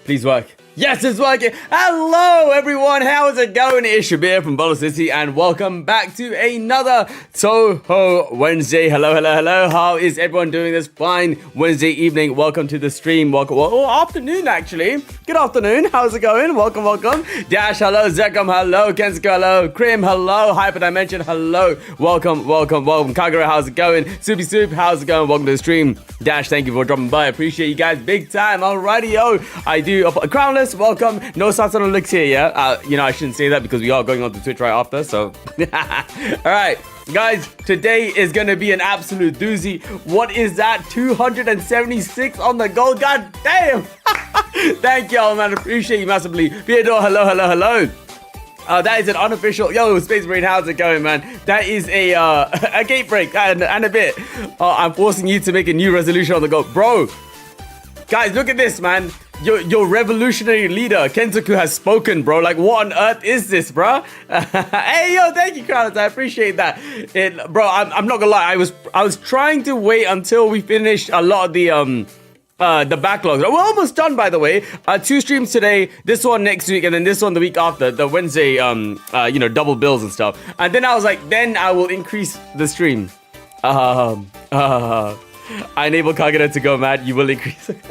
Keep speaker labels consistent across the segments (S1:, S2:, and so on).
S1: Please work. Yes, it's working. Hello, everyone. How is it going? It's Shabir from Velo City, and welcome back to another Touhou Wednesday. Hello, hello, hello. How is everyone doing this fine Wednesday evening? Welcome to the stream. Welcome. Well, afternoon, actually. Good afternoon. How's it going? Welcome, welcome. Dash, hello. Zekam, hello. Kensuke, hello. Krim, hello. Hyperdimension, hello. Welcome, welcome, welcome. Kagura, how's it going? Soupy Soup, how's it going? Welcome to the stream. Dash, thank you for dropping by. Appreciate you guys big time. Alrighty, yo. I do. Crownless, welcome. No Sasano looks here, yeah? I shouldn't say that because we are going on to Twitch right after, so. Alright, guys, today is going to be an absolute doozy. What is that? 276 on the goal? God damn! Thank y'all, man. Appreciate you massively. Theodore, hello, hello, hello. That is an unofficial. Yo, Space Marine, how's it going, man? That is a gate break and a bit. I'm forcing you to make a new resolution on the go. Bro, guys, look at this, man. Your revolutionary leader, Kensuke, has spoken, bro. Like, what on earth is this, bro? Hey, yo, thank you, Carlos. I appreciate that. Bro, I'm not gonna lie. I was trying to wait until we finished a lot of the backlogs. We're almost done, by the way. 2 streams today, this one next week, and then this one the week after, the Wednesday, double bills and stuff. And then I was like, then I will increase the stream. I enable Kagura to go mad. You will increase it.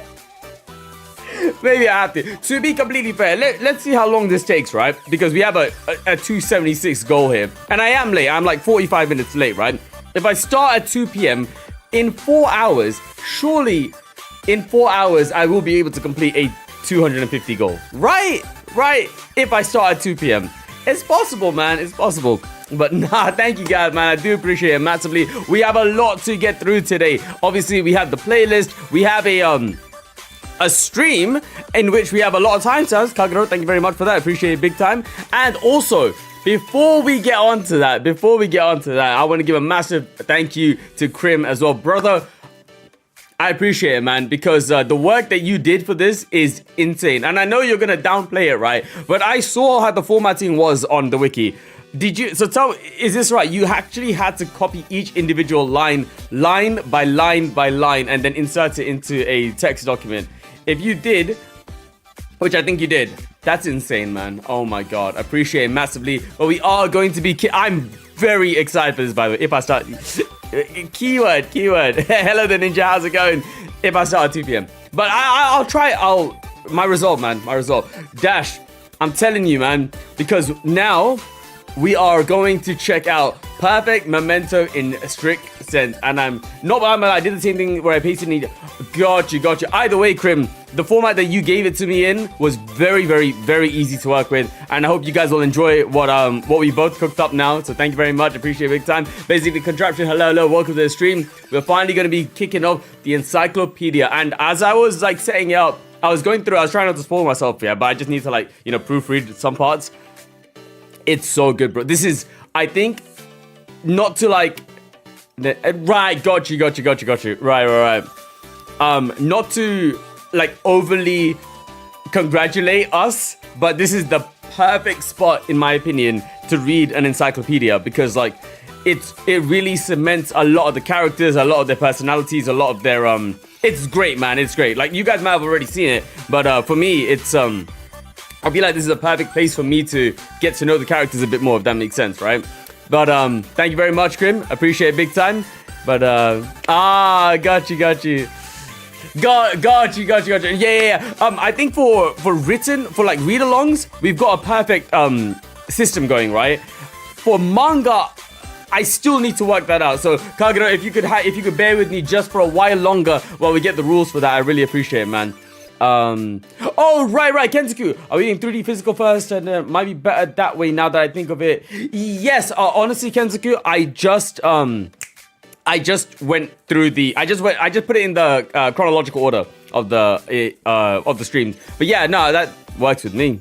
S1: Maybe I have to. To be completely fair, let's see how long this takes, right? Because we have a 276 goal here. And I am late. I'm like 45 minutes late, right? If I start at 2 p.m., in 4 hours, surely in 4 hours, I will be able to complete a 250 goal. Right? If I start at 2 p.m. It's possible, man. It's possible. But nah, thank you guys, man. I do appreciate it massively. We have a lot to get through today. Obviously, we have the playlist. We have a stream in which we have a lot of time sounds. Kaguro, thank you very much for that. I appreciate it big time. And also, before we get on to that, I want to give a massive thank you to Krim as well. Brother, I appreciate it, man, because the work that you did for this is insane. And I know you're going to downplay it, right? But I saw how the formatting was on the wiki. Is this right? You actually had to copy each individual line by line by line, and then insert it into a text document. If you did, which I think you did, that's insane, man. Oh my God, appreciate it massively. But we are going to be, I'm very excited for this, by the way. If I start, keyword. Hello there, Ninja, how's it going? If I start at 2 p.m. But I'll try, my resolve, man, Dash, I'm telling you, man, because now we are going to check out Perfect Memento in strict sense. And I did the same thing where I pasted in. Got you. Either way, Krim, the format that you gave it to me in was very, very, very easy to work with. And I hope you guys will enjoy what we both cooked up now. So thank you very much. Appreciate it big time. Basically, Contraption, hello. Welcome to the stream. We're finally going to be kicking off the Encyclopedia. And as I was like setting it up, I was trying not to spoil myself, yeah, but I just need to proofread some parts. It's so good, bro. This is, I think, not to right, got you. Right. Not to overly congratulate us, but this is the perfect spot, in my opinion, to read an encyclopedia because it really cements a lot of the characters, a lot of their personalities, a lot of their it's great, man. It's great. You guys might have already seen it, but for me, it's I feel like this is a perfect place for me to get to know the characters a bit more, if that makes sense, right? But thank you very much, Krim. Appreciate it big time. But got you. Got you. Yeah. I think for written, for read-alongs, we've got a perfect system going, right? For manga, I still need to work that out. So Kagura, if you could bear with me just for a while longer while we get the rules for that, I really appreciate it, man. Oh, right, Kensuke. Are we doing 3D physical first? And it might be better that way now that I think of it. Yes, honestly, Kensuke, I just went through I just put it in the chronological order of the streams. But yeah, no, that works with me.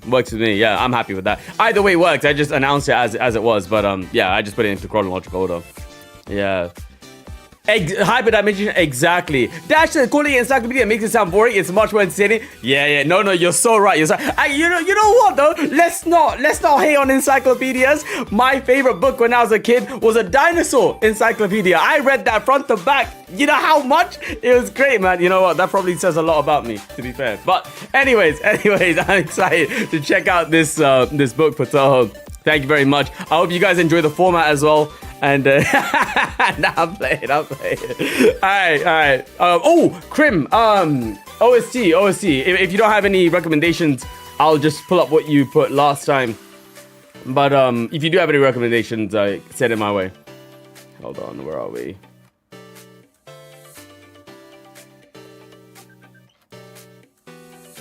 S1: Yeah, I'm happy with that. Either way works. I just announced it as it was. But yeah, I just put it into chronological order. Yeah. Hyperdimension, exactly. Dash calling it encyclopedia makes it sound boring. It's much more entertaining. Yeah. No, you're so right. You're so, you know what though? Let's not hate on encyclopedias. My favorite book when I was a kid was a dinosaur encyclopedia. I read that front to back. You know how much? It was great, man. You know what? That probably says a lot about me, to be fair. But anyways, I'm excited to check out this book for Touhou. Thank you very much. I hope you guys enjoy the format as well. And nah, I'm playing. All right. Krim, OST. If you don't have any recommendations, I'll just pull up what you put last time. But if you do have any recommendations, send it my way. Hold on, where are we?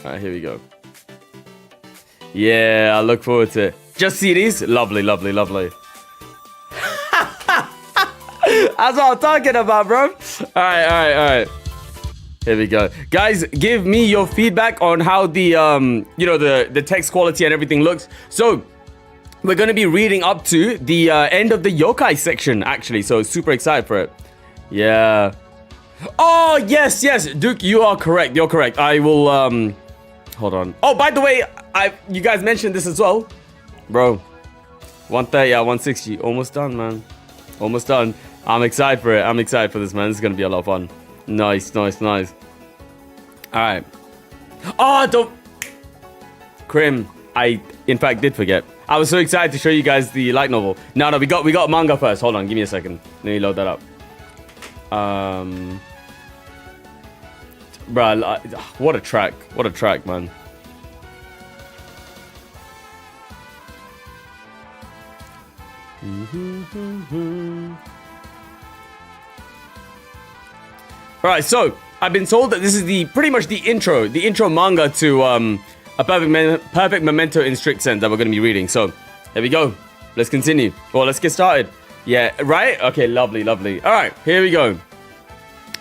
S1: All right, here we go. Yeah, I look forward to it. Just see these? Lovely. That's what I'm talking about, bro. All right. Here we go. Guys, give me your feedback on how the, the text quality and everything looks. So, we're going to be reading up to the end of the yokai section, actually. So, super excited for it. Yeah. Oh, yes. Duke, you are correct. You're correct. I will, hold on. Oh, by the way, you guys mentioned this as well. Bro, 130, 160. Almost done, man. Almost done. I'm excited for it. I'm excited for this, man. This is going to be a lot of fun. Nice. All right. Oh, don't... Krim, I, in fact, did forget. I was so excited to show you guys the light novel. No, we got manga first. Hold on. Give me a second. Let me load that up. Bruh, what a track. What a track, man. Alright, so I've been told that this is pretty much the intro manga to a perfect memento in strict sense that we're going to be reading. So there we go. Let's continue. Well, let's get started. Yeah, right? Okay, lovely. Alright, here we go.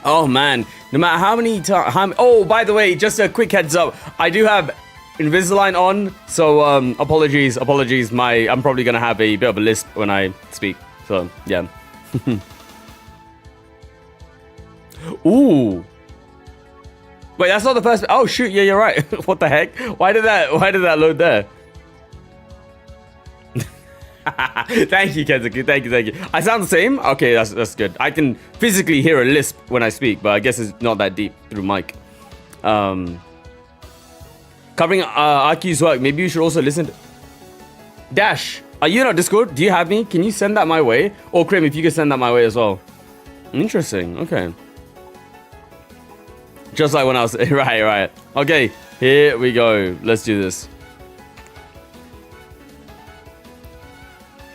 S1: Oh man, no matter how many times. Oh, by the way, just a quick heads up. I do have Invisalign on, so apologies. I'm probably gonna have a bit of a lisp when I speak. So yeah. Ooh. Wait, that's not the first. Oh shoot, yeah, you're right. What the heck? Why did that load there? Thank you, Kenzaku. Thank you. I sound the same? Okay, that's good. I can physically hear a lisp when I speak, but I guess it's not that deep through mic. Covering Aki's work, maybe you should also listen to... Dash, are you on Discord? Do you have me? Can you send that my way? Or Krim, if you could send that my way as well. Interesting, okay. Just like when I was... Right. Okay, here we go. Let's do this.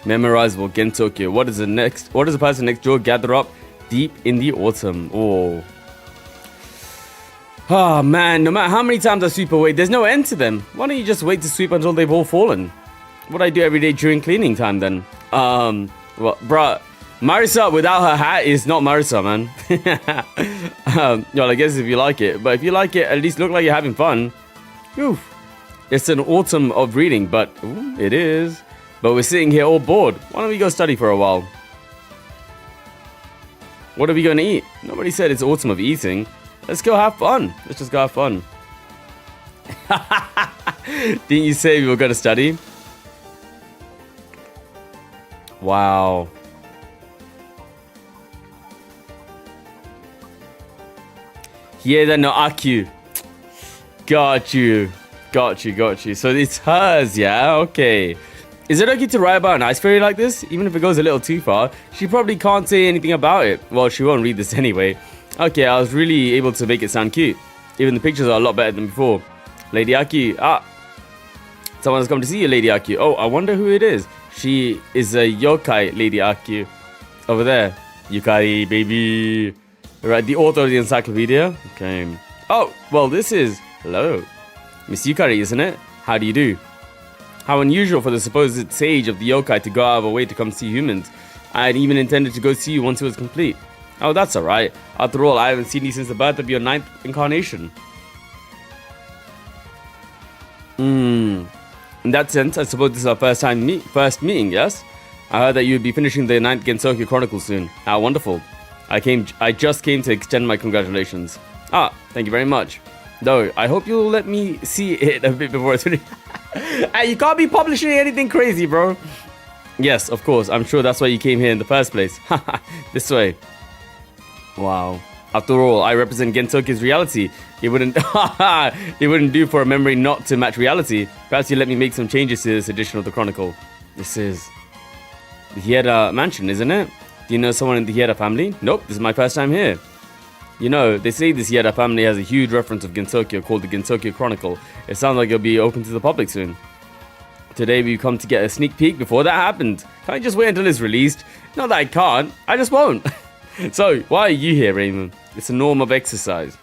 S1: Memorizable Gentokyo. What is the person next door gather up deep in the autumn? Oh man, no matter how many times I sweep away, there's no end to them. Why don't you just wait to sweep until they've all fallen? What do I do every day during cleaning time then? Well, bruh, Marisa without her hat is not Marisa, man. Well, I guess if you like it. But if you like it, at least look like you're having fun. Oof. It's an autumn of reading, but ooh, it is. But we're sitting here all bored. Why don't we go study for a while? What are we going to eat? Nobody said it's autumn of eating. Let's go have fun. Let's just go have fun. Didn't you say we were going to study? Wow. Hieda no Aku. Got you. So it's hers, yeah? Okay. Is it okay to write about an ice fairy like this? Even if it goes a little too far, she probably can't say anything about it. Well, she won't read this anyway. Okay, I was really able to make it sound cute. Even the pictures are a lot better than before. Lady Aki. Someone has come to see you, Lady Aki. Oh, I wonder who it is. She is a yokai, Lady Aki. Over there. Yukari, baby. Right, the author of the Encyclopedia. Okay. Oh, well, this is... Hello. Miss Yukari, isn't it? How do you do? How unusual for the supposed sage of the yokai to go out of her way to come see humans. I had even intended to go see you once it was complete. Oh, that's alright. After all, I haven't seen you since the birth of your 9th incarnation. In that sense, I suppose this is our first meeting, yes? I heard that you would be finishing the 9th Gensokyo Chronicle soon. How wonderful. I just came to extend my congratulations. Ah, thank you very much. Though, I hope you'll let me see it a bit before it's finished. Hey, you can't be publishing anything crazy, bro. Yes, of course. I'm sure that's why you came here in the first place. This way. Wow. After all, I represent Gentokyo's reality. It wouldn't do for a memory not to match reality. Perhaps you let me make some changes to this edition of the Chronicle. This is the Hieda mansion, isn't it? Do you know someone in the Hieda family? Nope, this is my first time here. You know, they say this Hieda family has a huge reference of Gentokyo called the Gentokyo Chronicle. It sounds like it'll be open to the public soon. Today we've come to get a sneak peek before that happened. Can't I just wait until it's released? Not that I can't, I just won't. So, why are you here, Raymond? It's a norm of exercise.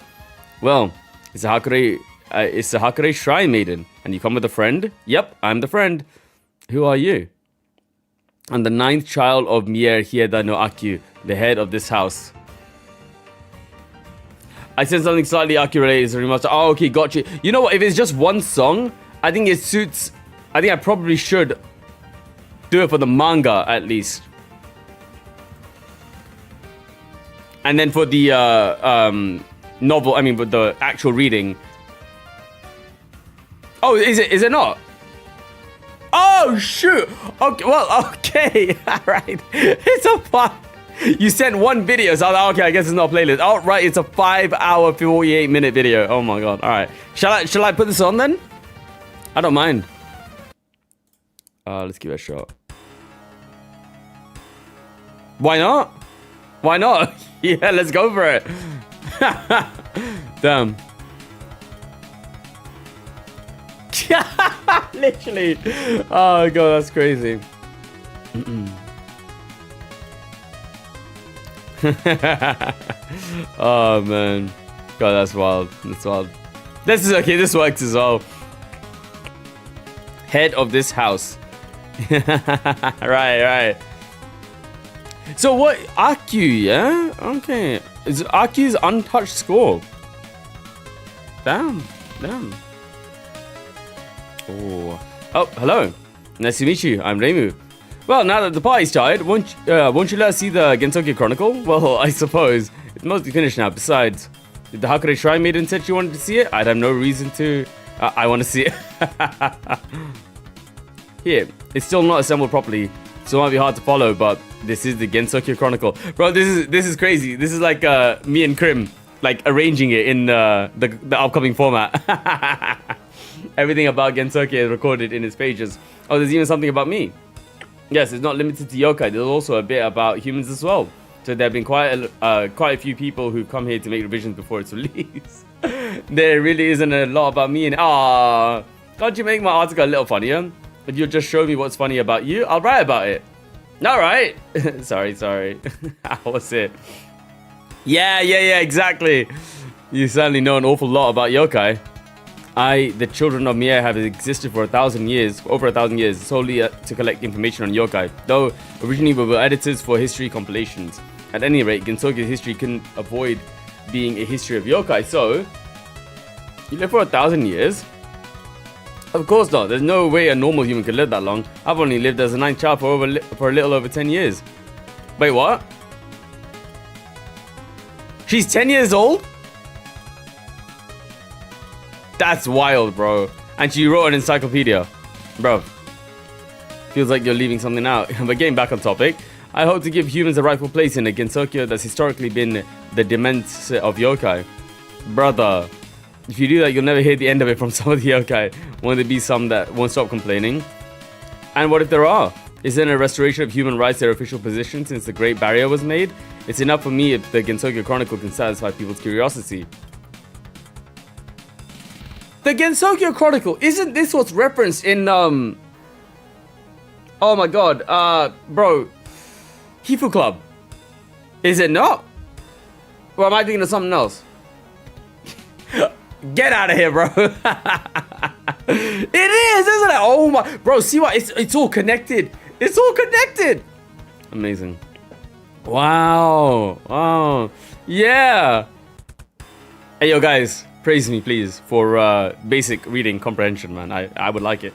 S1: Well, it's a Hakure Shrine Maiden. And you come with a friend? Yep, I'm the friend. Who are you? I'm the 9th child of Mier Hieda no Akyu, the head of this house. I said something slightly Akyu-related as a remaster. Oh, okay, gotcha. You know what? If it's just one song, I think it suits... I think I probably should do it for the manga, at least. And then for the novel, I mean, for the actual reading. Oh, is it not? Oh, shoot. Okay, well, okay. All right. It's a fun. You sent one video, so I was like, okay, I guess it's not a playlist. Oh, right, it's a 5-hour, 48-minute video. Oh my god. All right. Shall I put this on then? I don't mind. Let's give it a shot. Why not? Why not? Yeah, let's go for it. Damn. Literally. Oh god, that's crazy. Oh man. God, that's wild. That's wild. This is okay, this works as well. Head of this house. Right. So what? Akyu, yeah? Okay. It's Akyu's untouched score. Damn. Oh, hello. Nice to meet you. I'm Reimu. Well, now that the party's started, won't you let us see the Gentokyo Chronicle? Well, I suppose. It's mostly finished now. Besides, if the Hakure Shrine Maiden said she wanted to see it, I'd have no reason to... I want to see it. Here, it's still not assembled properly, so it might be hard to follow, but this is the Gentokyo Chronicle. Bro, this is crazy. This is like me and Krim, like arranging it in the upcoming format. Everything about Gentokyo is recorded in its pages. Oh, there's even something about me. Yes, it's not limited to yokai. There's also a bit about humans as well. So there have been quite a few people who've come here to make revisions before it's released. There really isn't a lot about me. And can't you make my article a little funnier? If you'll just show me what's funny about you, I'll write about it. All right. sorry. How was it? Yeah, exactly. You certainly know an awful lot about yokai. The children of Mie have existed for over 1,000 years, solely to collect information on yokai, though originally we were editors for history compilations. At any rate, Gentokyo's history couldn't avoid being a history of yokai, so... You live for 1,000 years? Of course not, there's no way a normal human could live that long. I've only lived as a 9th child for a little over 10 years. Wait, what? She's 10 years old? That's wild, bro. And she wrote an encyclopedia. Bro. Feels like you're leaving something out. But getting back on topic, I hope to give humans a rightful place in a Gentokyo that's historically been the demesne of yokai. Brother, if you do that, you'll never hear the end of it from some of the yokai. Won't there be some that won't stop complaining? And what if there are? Isn't a restoration of human rights their official position since the Great Barrier was made? It's enough for me if the Gentokyo Chronicle can satisfy people's curiosity. The Gentokyo Chronicle, isn't this what's referenced in, oh my god, bro, Hifu Club? Is it not? Or am I thinking of something else? Get out of here, bro. It is, isn't it? Oh my, bro, see what? It's all connected. It's all connected. Amazing. Wow. Yeah. Hey, yo, guys. praise me, please, for basic reading comprehension, man. I would like it.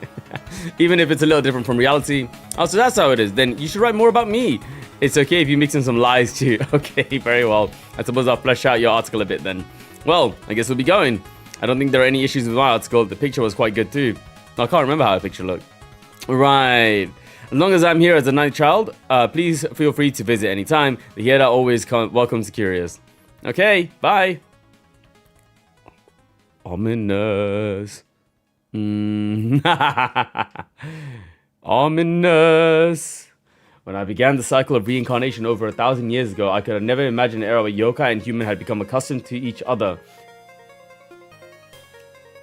S1: Even if it's a little different from reality. Also, that's how it is. Then you should write more about me. It's okay if you mix in some lies too. Okay, very well. I suppose I'll flesh out your article a bit then. Well, I guess we'll be going. I don't think there are any issues with my article. The picture was quite good too. I can't remember how the picture looked. Right. As long as I'm here as a ninth child, please feel free to visit anytime. The Hiera always welcomes the curious. Okay, bye. Ominous. Ominous. When I began the cycle of reincarnation over 1,000 years ago, I could have never imagined an era where yokai and human had become accustomed to each other.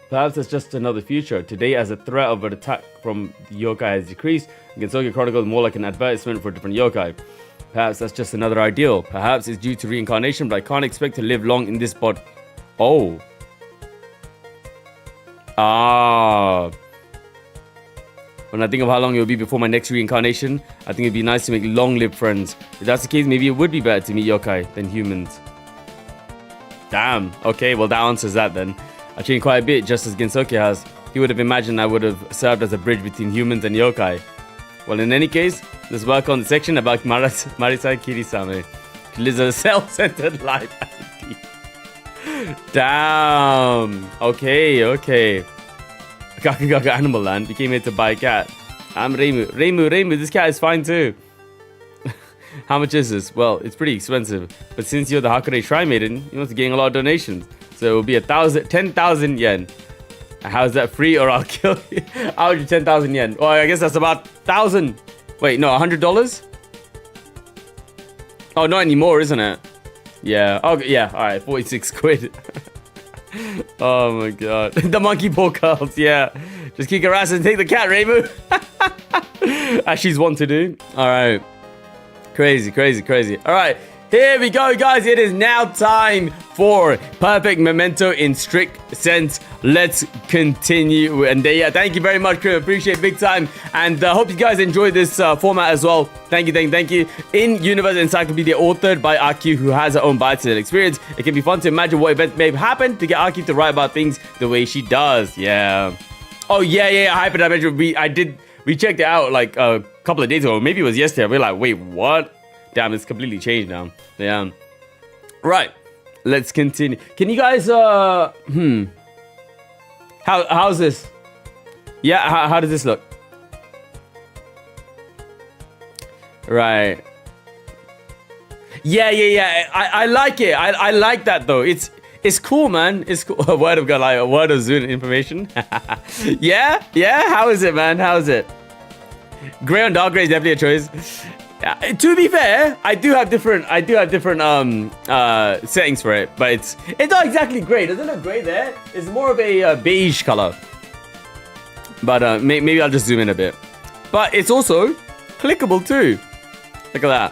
S1: Perhaps it's just another future. Today, as a threat of an attack from the yokai has decreased, Gensokyo Chronicles is more like an advertisement for a different yokai. Perhaps that's just another ideal. Perhaps it's due to reincarnation, but I can't expect to live long in this body. Oh. Ah. When I think of how long it will be before my next reincarnation, I think it'd be nice to make long-lived friends. If that's the case, maybe it would be better to meet yokai than humans. Damn. Okay, well that answers that then. I changed quite a bit, just as Gensokyo has. He would have imagined I would have served as a bridge between humans and yokai. Well, in any case, let's work on the section about Marisa Kirisame. She lives a self-centered life. Damn. Okay. Gaku Animal Land. We came here to buy a cat. I'm Reimu. Reimu, this cat is fine too. How much is this? Well, it's pretty expensive. But since you're the Hakure Shrine Maiden, you must be getting a lot of donations. So it will be 10,000 yen. How's that free or I'll kill you? I'll do 10,000 yen. Well, I guess that's about 1,000. Wait, no, $100? Oh, not anymore, isn't it? Yeah. Oh, yeah. All right, 46 quid. Oh my god. The monkey paw curls, yeah. Just kick her ass and take the cat, Reimu. As she's one to do. All right. Crazy. All right. Here we go, guys. It is now time for Perfect Memento in strict sense. Let's continue. And yeah, thank you very much, crew. Appreciate it big time. And hope you guys enjoyed this format as well. Thank you. In Universe Encyclopedia, authored by Aki, who has her own bias and experience. It can be fun to imagine what events may have happened to get Aki to write about things the way she does. Yeah. Oh, yeah. Hyperdimension. We checked it out like a couple of days ago. Maybe it was yesterday. We're like, wait, what? Damn, it's completely changed now. Yeah. Right. Let's continue. Can you guys how's this? Yeah, how does this look? Right. Yeah. I like it. I like that though. It's cool, man. It's cool. A word of God, like a word of Zoom information. Yeah. How is it, man? How is it? Gray on dark gray is definitely a choice. To be fair, I do have different settings for it, but it's not exactly grey. Doesn't look grey there. It's more of a beige color. But maybe I'll just zoom in a bit. But it's also clickable too. Look at that.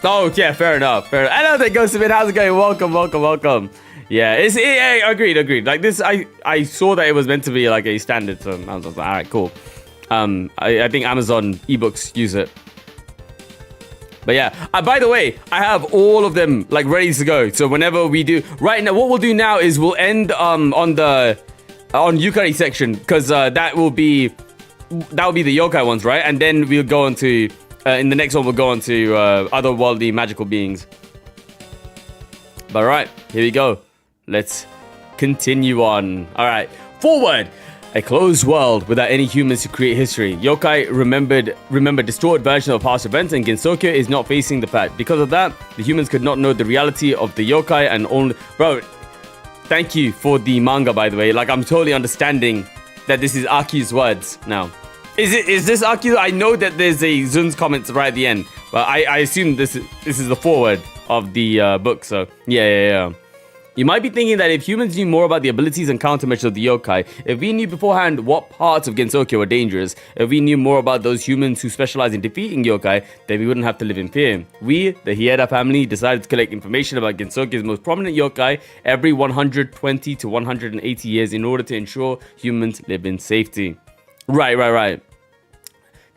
S1: Oh yeah, fair enough. Hello there, Ghostman. How's it going? Welcome. Yeah, agreed. Like this, I saw that it was meant to be like a standard, so I was like, all right, cool. I think Amazon ebooks use it. But yeah, by the way, I have all of them like ready to go. So whenever we do, right now, what we'll do now is we'll end on Yukari section, because that will be the yokai ones, right? And then we'll go on to in the next one we'll go on to otherworldly magical beings. But right, here we go. Let's continue on. All right, forward. A closed world without any humans to create history. Yokai remember distorted version of past events, and Gensokyo is not facing the fact. Because of that, the humans could not know the reality of the yokai and only... Bro, thank you for the manga, by the way. Like, I'm totally understanding that this is Aki's words now. Is this Aki? I know that there's a Zun's comments right at the end, but I assume this is the foreword of the book, so yeah. You might be thinking that if humans knew more about the abilities and countermeasures of the yokai, if we knew beforehand what parts of Gensokyo were dangerous, if we knew more about those humans who specialize in defeating yokai, then we wouldn't have to live in fear. We, the Hiera family, decided to collect information about Gensokyo's most prominent yokai every 120 to 180 years in order to ensure humans live in safety. Right.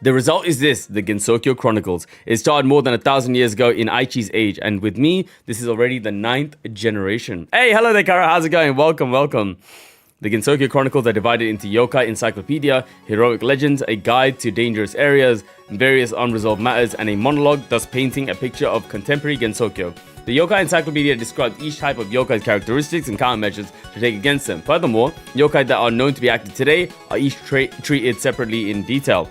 S1: The result is this, the Gensokyo Chronicles. It started more than 1,000 years ago in Aichi's age, and with me, this is already the 9th generation. Hey, hello there, Kara. How's it going? Welcome, welcome. The Gensokyo Chronicles are divided into yokai encyclopedia, heroic legends, a guide to dangerous areas, various unresolved matters, and a monologue, thus painting a picture of contemporary Gensokyo. The yokai encyclopedia describes each type of yokai's characteristics and countermeasures to take against them. Furthermore, yokai that are known to be active today are each treated separately in detail.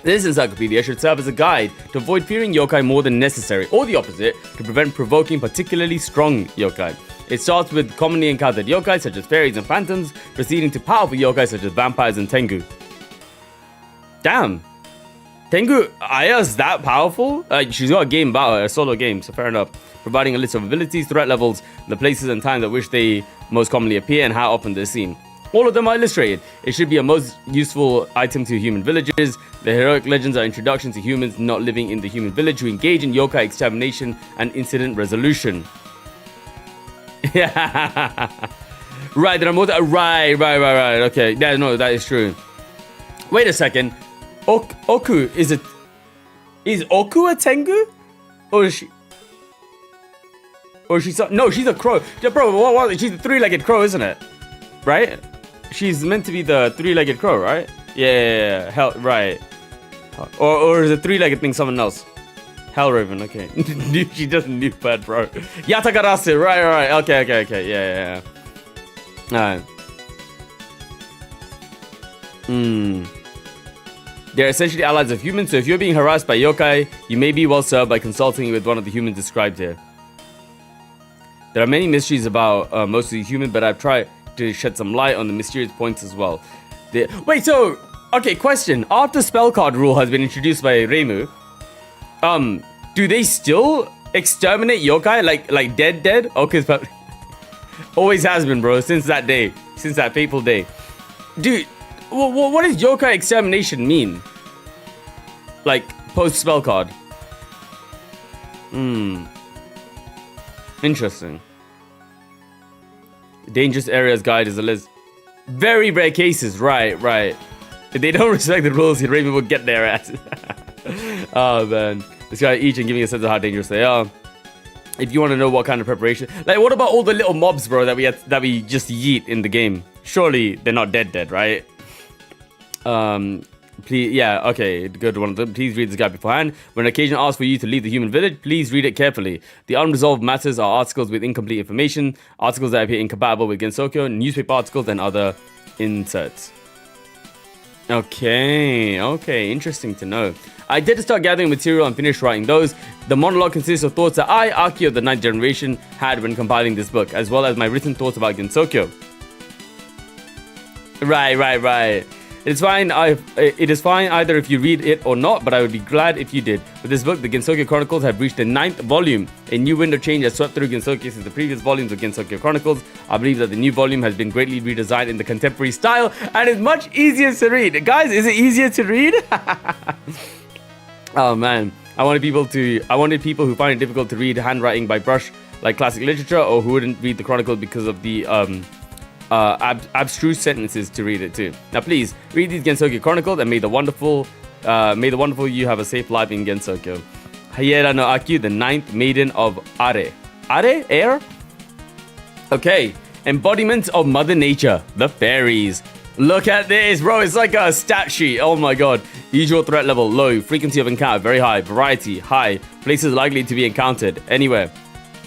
S1: This encyclopedia should serve as a guide to avoid fearing yokai more than necessary, or the opposite, to prevent provoking particularly strong yokai. It starts with commonly encountered yokai such as fairies and phantoms, proceeding to powerful yokai such as vampires and tengu. Damn. Tengu Aya's that powerful? She's got a game about her, a solo game, so fair enough. Providing a list of abilities, threat levels, the places and times at which they most commonly appear, and how often they're seen. All of them are illustrated. It should be a most useful item to human villages. The heroic legends are introduction to humans not living in the human village who engage in yokai extermination and incident resolution. Right, there are more. Right. Okay, yeah, no, that is true. Wait a second. Oku is Oku a Tengu, or is she? Or she's no, she's a crow. Yeah, bro, what? She's a three-legged crow, isn't it? Right? She's meant to be the three-legged crow, right? Yeah. Hell, right. Or is the three-legged thing someone else? Hellraven, okay. She doesn't need bad, bro. Yatakarasu, right. Okay. Yeah. Alright. They're essentially allies of humans, so if you're being harassed by yokai, you may be well served by consulting with one of the humans described here. There are many mysteries about most of these humans, but I've tried to shed some light on the mysterious points as well. Wait, so, okay, question. After spell card rule has been introduced by Reimu, do they still exterminate yokai like dead? Okay, always has been, bro, since that day, since that fateful day. Dude, what does yokai extermination mean? Like post spell card. Interesting. Dangerous areas guide is a list. Very rare cases, right. If they don't respect the rules, the Raven will get their ass. Oh man, this guy each and giving a sense of how dangerous they are. If you want to know what kind of preparation, like what about all the little mobs, bro, that we just yeet in the game? Surely they're not dead, right? Please, yeah, okay, good one. Please read this guide beforehand. When an occasion asks for you to leave the human village, please read it carefully. The unresolved matters are articles with incomplete information, articles that appear incompatible with Gensokyo, newspaper articles, and other inserts. Okay, interesting to know. I did start gathering material and finished writing those. The monologue consists of thoughts that I, Aki of the 9th generation, had when compiling this book, as well as my written thoughts about Gensokyo. Right. It is fine either if you read it or not, but I would be glad if you did. With this book, the Gensokyo Chronicles have reached the 9th volume. A new wind of change has swept through Gensokyo since the previous volumes of Gensokyo Chronicles. I believe that the new volume has been greatly redesigned in the contemporary style and is much easier to read. Guys, is it easier to read? Oh man, I wanted people who find it difficult to read handwriting by brush like classic literature, or who wouldn't read the Chronicle because of the abstruse sentences to read it too. Now please read these Gensokyo Chronicles, and may the wonderful you have a safe life in Gensokyo. Hayera no Aki, the 9th maiden of Are, air? Okay, embodiments of Mother Nature, the Fairies. Look at this, bro, it's like a stat sheet. Oh my god. Usual threat level, low. Frequency of encounter, very high. Variety, high. Places likely to be encountered, anywhere.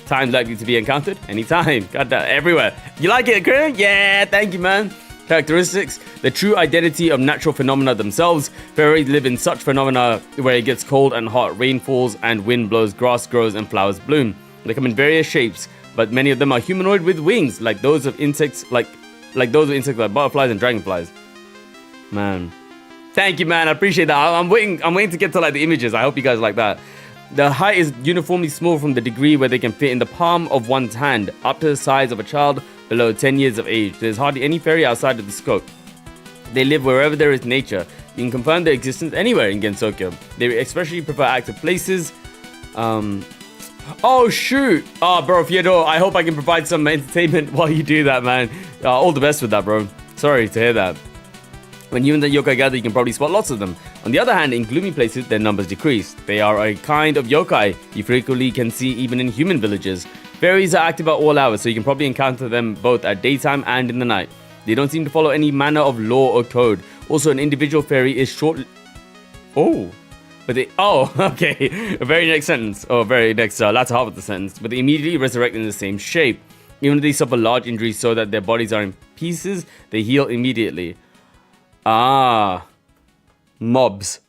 S1: Times likely to be encountered, anytime. Goddamn, everywhere. You like it, Chris? Yeah, thank you, man. Characteristics, the true identity of natural phenomena themselves. Fairies live in such phenomena where it gets cold and hot, rain falls and wind blows, grass grows and flowers bloom. They come in various shapes, but many of them are humanoid with wings, like those of insects, like butterflies and dragonflies. Man. Thank you, man. I appreciate that. I'm waiting to get to like the images. I hope you guys like that. The height is uniformly small from the degree where they can fit in the palm of one's hand, up to the size of a child below 10 years of age. There's hardly any fairy outside of the scope. They live wherever there is nature. You can confirm their existence anywhere in Gensokyo. They especially prefer active places. Oh shoot! Oh bro, Fyodor, I hope I can provide some entertainment while you do that, man. All the best with that, bro. Sorry to hear that. When humans and yokai gather, you can probably spot lots of them. On the other hand, in gloomy places, their numbers decrease. They are a kind of yokai you frequently can see even in human villages. Fairies are active at all hours, so you can probably encounter them both at daytime and in the night. They don't seem to follow any manner of law or code. Also, an individual fairy is short... Oh. But they... Oh, okay. Very next sentence. Oh, very next latter half of the sentence. But they immediately resurrect in the same shape. Even if they suffer large injuries so that their bodies are in pieces, they heal immediately. Ah. Mobs.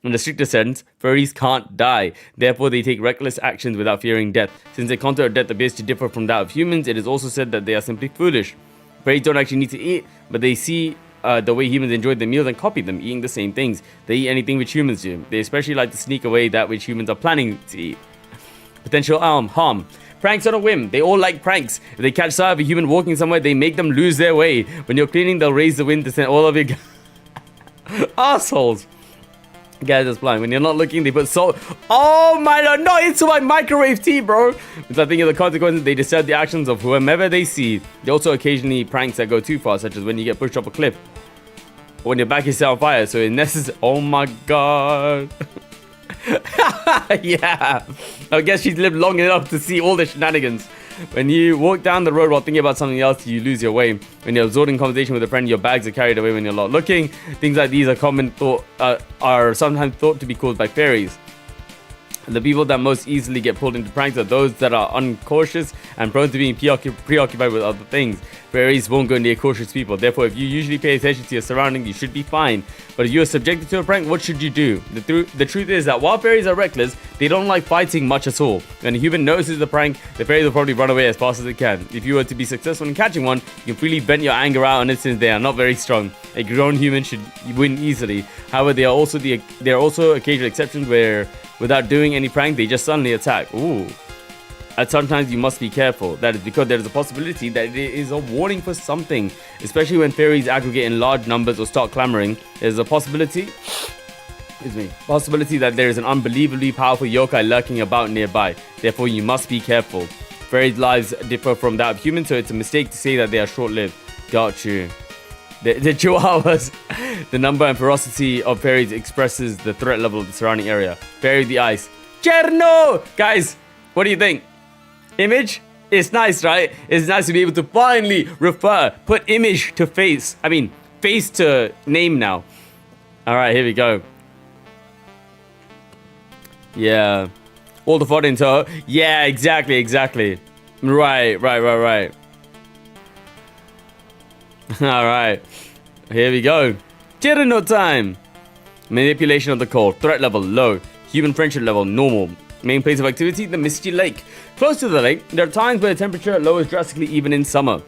S1: In the stricter sense, fairies can't die. Therefore, they take reckless actions without fearing death. Since their concept of death appears to differ from that of humans, it is also said that they are simply foolish. Fairies don't actually need to eat, but they see the way humans enjoy their meals and copy them, eating the same things. They eat anything which humans do. They especially like to sneak away that which humans are planning to eat. Potential harm. Pranks on a whim. They all like pranks. If they catch sight of a human walking somewhere, they make them lose their way. When you're cleaning, they'll raise the wind to send all of your assholes. Guys, that's blind. When you're not looking, they put salt. Oh my god, not into my microwave tea, bro. Which I think of the consequences, they disturb the actions of whomever they see. They also occasionally pranks that go too far, such as when you get pushed off a cliff. Or when your back is set on fire, so it's necessary. Oh my god. Yeah. I guess she's lived long enough to see all the shenanigans. When you walk down the road while thinking about something else, you lose your way. When you're absorbed in conversation with a friend, your bags are carried away when you're not looking. Things like these are sometimes thought to be caused by fairies. The people that most easily get pulled into pranks are those that are uncautious and prone to being preoccupied with other things. Fairies won't go near cautious people. Therefore, if you usually pay attention to your surroundings, you should be fine. But if you are subjected to a prank, what should you do? The truth is that while fairies are reckless, they don't like fighting much at all. When a human notices the prank, the fairies will probably run away as fast as they can. If you were to be successful in catching one, you can freely vent your anger out on it since they are not very strong. A grown human should win easily. However, there are also occasional exceptions where, without doing any prank, they just suddenly attack. Ooh. And sometimes you must be careful. That is because there is a possibility that it is a warning for something. Especially when fairies aggregate in large numbers or start clamoring. There is a possibility that there is an unbelievably powerful yokai lurking about nearby. Therefore, you must be careful. Fairies' lives differ from that of humans, so it's a mistake to say that they are short-lived. Got you. The chihuahuas. The number and ferocity of fairies expresses the threat level of the surrounding area. Fairy the ice. Cherno! Guys, what do you think? Image? It's nice, right? It's nice to be able to finally put image to face. I mean, face to name now. Alright, here we go. Yeah. All the fun in Touhou. Yeah, exactly. Right. Alright. Here we go. Cherno time. Manipulation of the cold. Threat level, low. Human friendship level, normal. Main place of activity, the Misty Lake. Close to the lake, there are times where the temperature lowers drastically even in summer.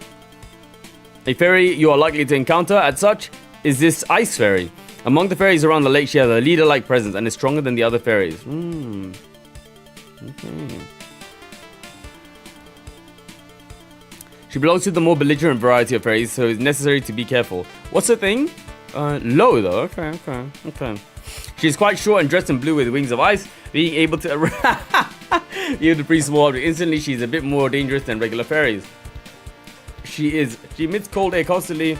S1: A fairy you are likely to encounter as such is this ice fairy. Among the fairies around the lake, she has a leader-like presence and is stronger than the other fairies. Okay. She belongs to the more belligerent variety of fairies, so it's necessary to be careful. What's the thing? Low though. Okay. She is quite short and dressed in blue with wings of ice, being able to even the pretty small object. Instantly, she's a bit more dangerous than regular fairies. She emits cold air constantly,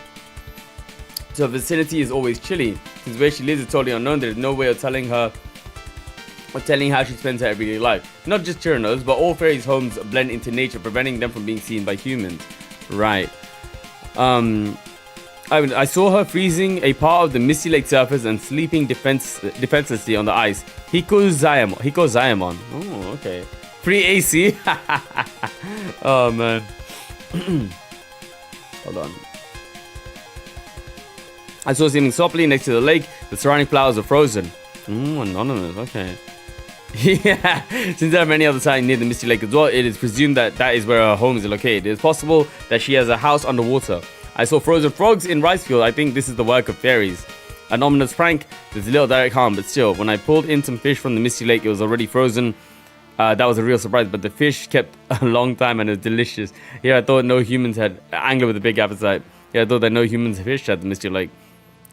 S1: so her vicinity is always chilly. Since where she lives is totally unknown, there is no way of telling how she spends her everyday life. Not just Chirinos, but all fairies' homes blend into nature, preventing them from being seen by humans. Right. I saw her freezing a part of the Misty Lake surface and sleeping defenselessly on the ice. Hiko Zayamon. Oh, okay. Free AC. Oh, man. Hold on. I saw something softly next to the lake. The surrounding flowers are frozen. Anonymous. Okay. Yeah, since there are many other signs near the Misty Lake as well, it is presumed that is where her home is located. It is possible that she has a house underwater. I saw frozen frogs in rice field. I think this is the work of fairies. An ominous prank. There's a little direct harm, but still, when I pulled in some fish from the Misty Lake, it was already frozen. That was a real surprise, but the fish kept a long time and it was delicious. Here I thought no humans had angler with a big appetite. Here I thought that no humans fished at the Misty Lake.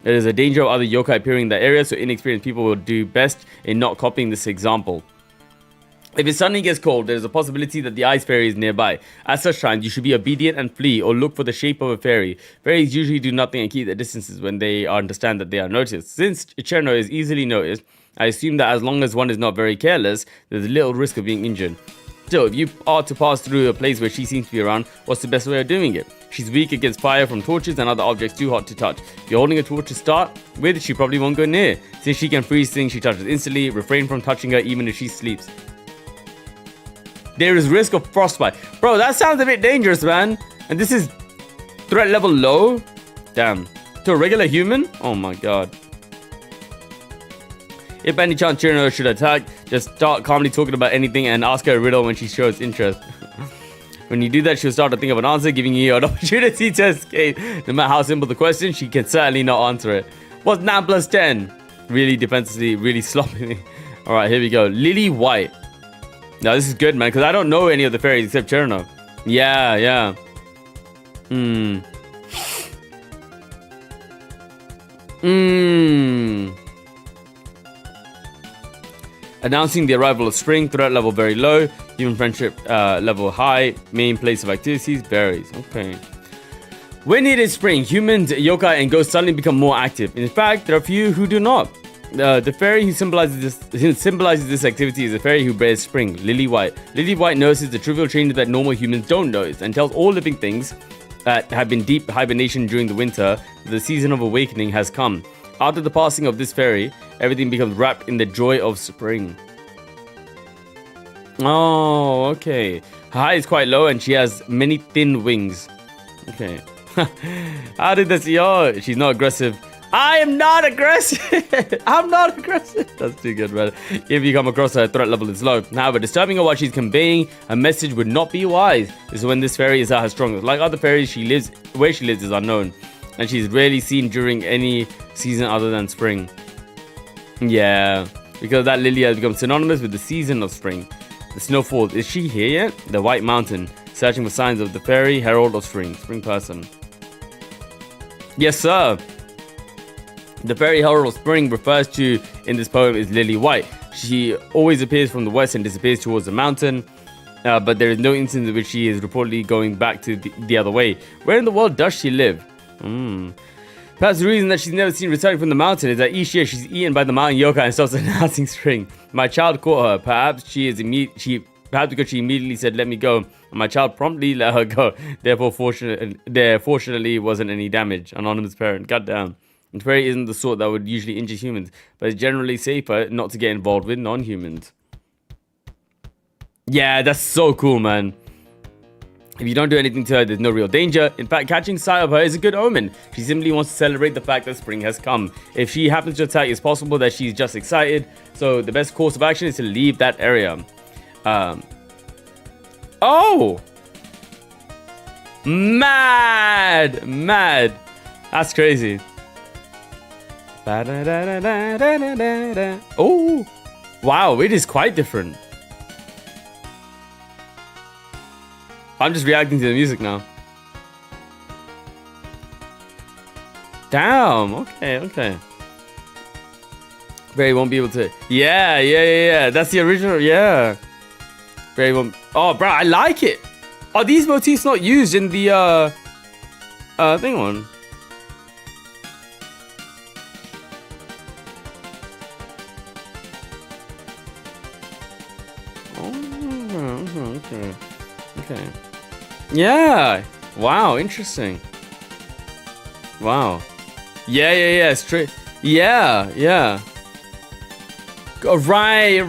S1: There is a danger of other yokai appearing in that area, so inexperienced people will do best in not copying this example. If it suddenly gets cold, there is a possibility that the ice fairy is nearby. At such times, you should be obedient and flee, or look for the shape of a fairy. Fairies usually do nothing and keep their distances when they understand that they are noticed. Since Cherno is easily noticed, I assume that as long as one is not very careless, there's little risk of being injured. Still, if you are to pass through a place where she seems to be around, what's the best way of doing it? She's weak against fire from torches and other objects too hot to touch. If you're holding a torch to start with, she probably won't go near. Since she can freeze things she touches instantly, refrain from touching her even if she sleeps. There is risk of frostbite. Bro, that sounds a bit dangerous, man. And this is threat level low? Damn. To a regular human? Oh my god. If by any chance Chirino should attack, just start calmly talking about anything and ask her a riddle when she shows interest. When you do that, she'll start to think of an answer, giving you an opportunity to escape. No matter how simple the question, she can certainly not answer it. What's 9 plus 10? Really defensively, really sloppily. Alright, here we go. Lily White. Now this is good, man, because I don't know any of the fairies except Cherno. Yeah. Announcing the arrival of spring, threat level very low, human friendship level high, main place of activities varies. Okay. When it is spring, humans, yokai, and ghosts suddenly become more active. In fact, there are few who do not. The fairy who symbolizes this activity is the fairy who bears spring, Lily White. Lily White notices the trivial changes that normal humans don't notice and tells all living things that have been deep hibernation during the winter that the season of awakening has come. After the passing of this fairy, everything becomes wrapped in the joy of spring. Oh, okay. Her height is quite low and she has many thin wings. Okay. How did this? Yo, she's not aggressive. I am not aggressive. I'm not aggressive. That's too good, man. If you come across her, threat level is low. However, disturbing her while she's conveying a message would not be wise. This is when this fairy is at her strongest. Like other fairies, where she lives is unknown, and she's rarely seen during any season other than spring. Yeah, because that lily has become synonymous with the season of spring. The snowfall. Is she here yet? The White Mountain, searching for signs of the fairy herald of spring. Spring person. Yes, sir. The fairy herald of spring refers to in this poem is Lily White. She always appears from the west and disappears towards the mountain, but there is no instance in which she is reportedly going back to the other way. Where in the world does she live? Perhaps the reason that she's never seen returning from the mountain is that each year she's eaten by the mountain yokai and stops announcing spring. My child caught her. Perhaps because she immediately said, "Let me go," and my child promptly let her go. Therefore, there fortunately wasn't any damage. Anonymous parent. Goddamn. And fairy isn't the sort that would usually injure humans, but it's generally safer not to get involved with non-humans. Yeah, that's so cool, man. If you don't do anything to her, there's no real danger. In fact, catching sight of her is a good omen. She simply wants to celebrate the fact that spring has come. If she happens to attack, it's possible that she's just excited. So the best course of action is to leave that area. Oh! Mad! That's crazy. Oh! Wow, it is quite different. I'm just reacting to the music now. Damn, okay. Barry won't be able to. Yeah. That's the original, yeah. Barry won't. Oh, bro, I like it. Are these motifs not used in the thing one? Oh, okay. Yeah. Wow, interesting. Wow. Yeah. Straight. Yeah. Oh, right.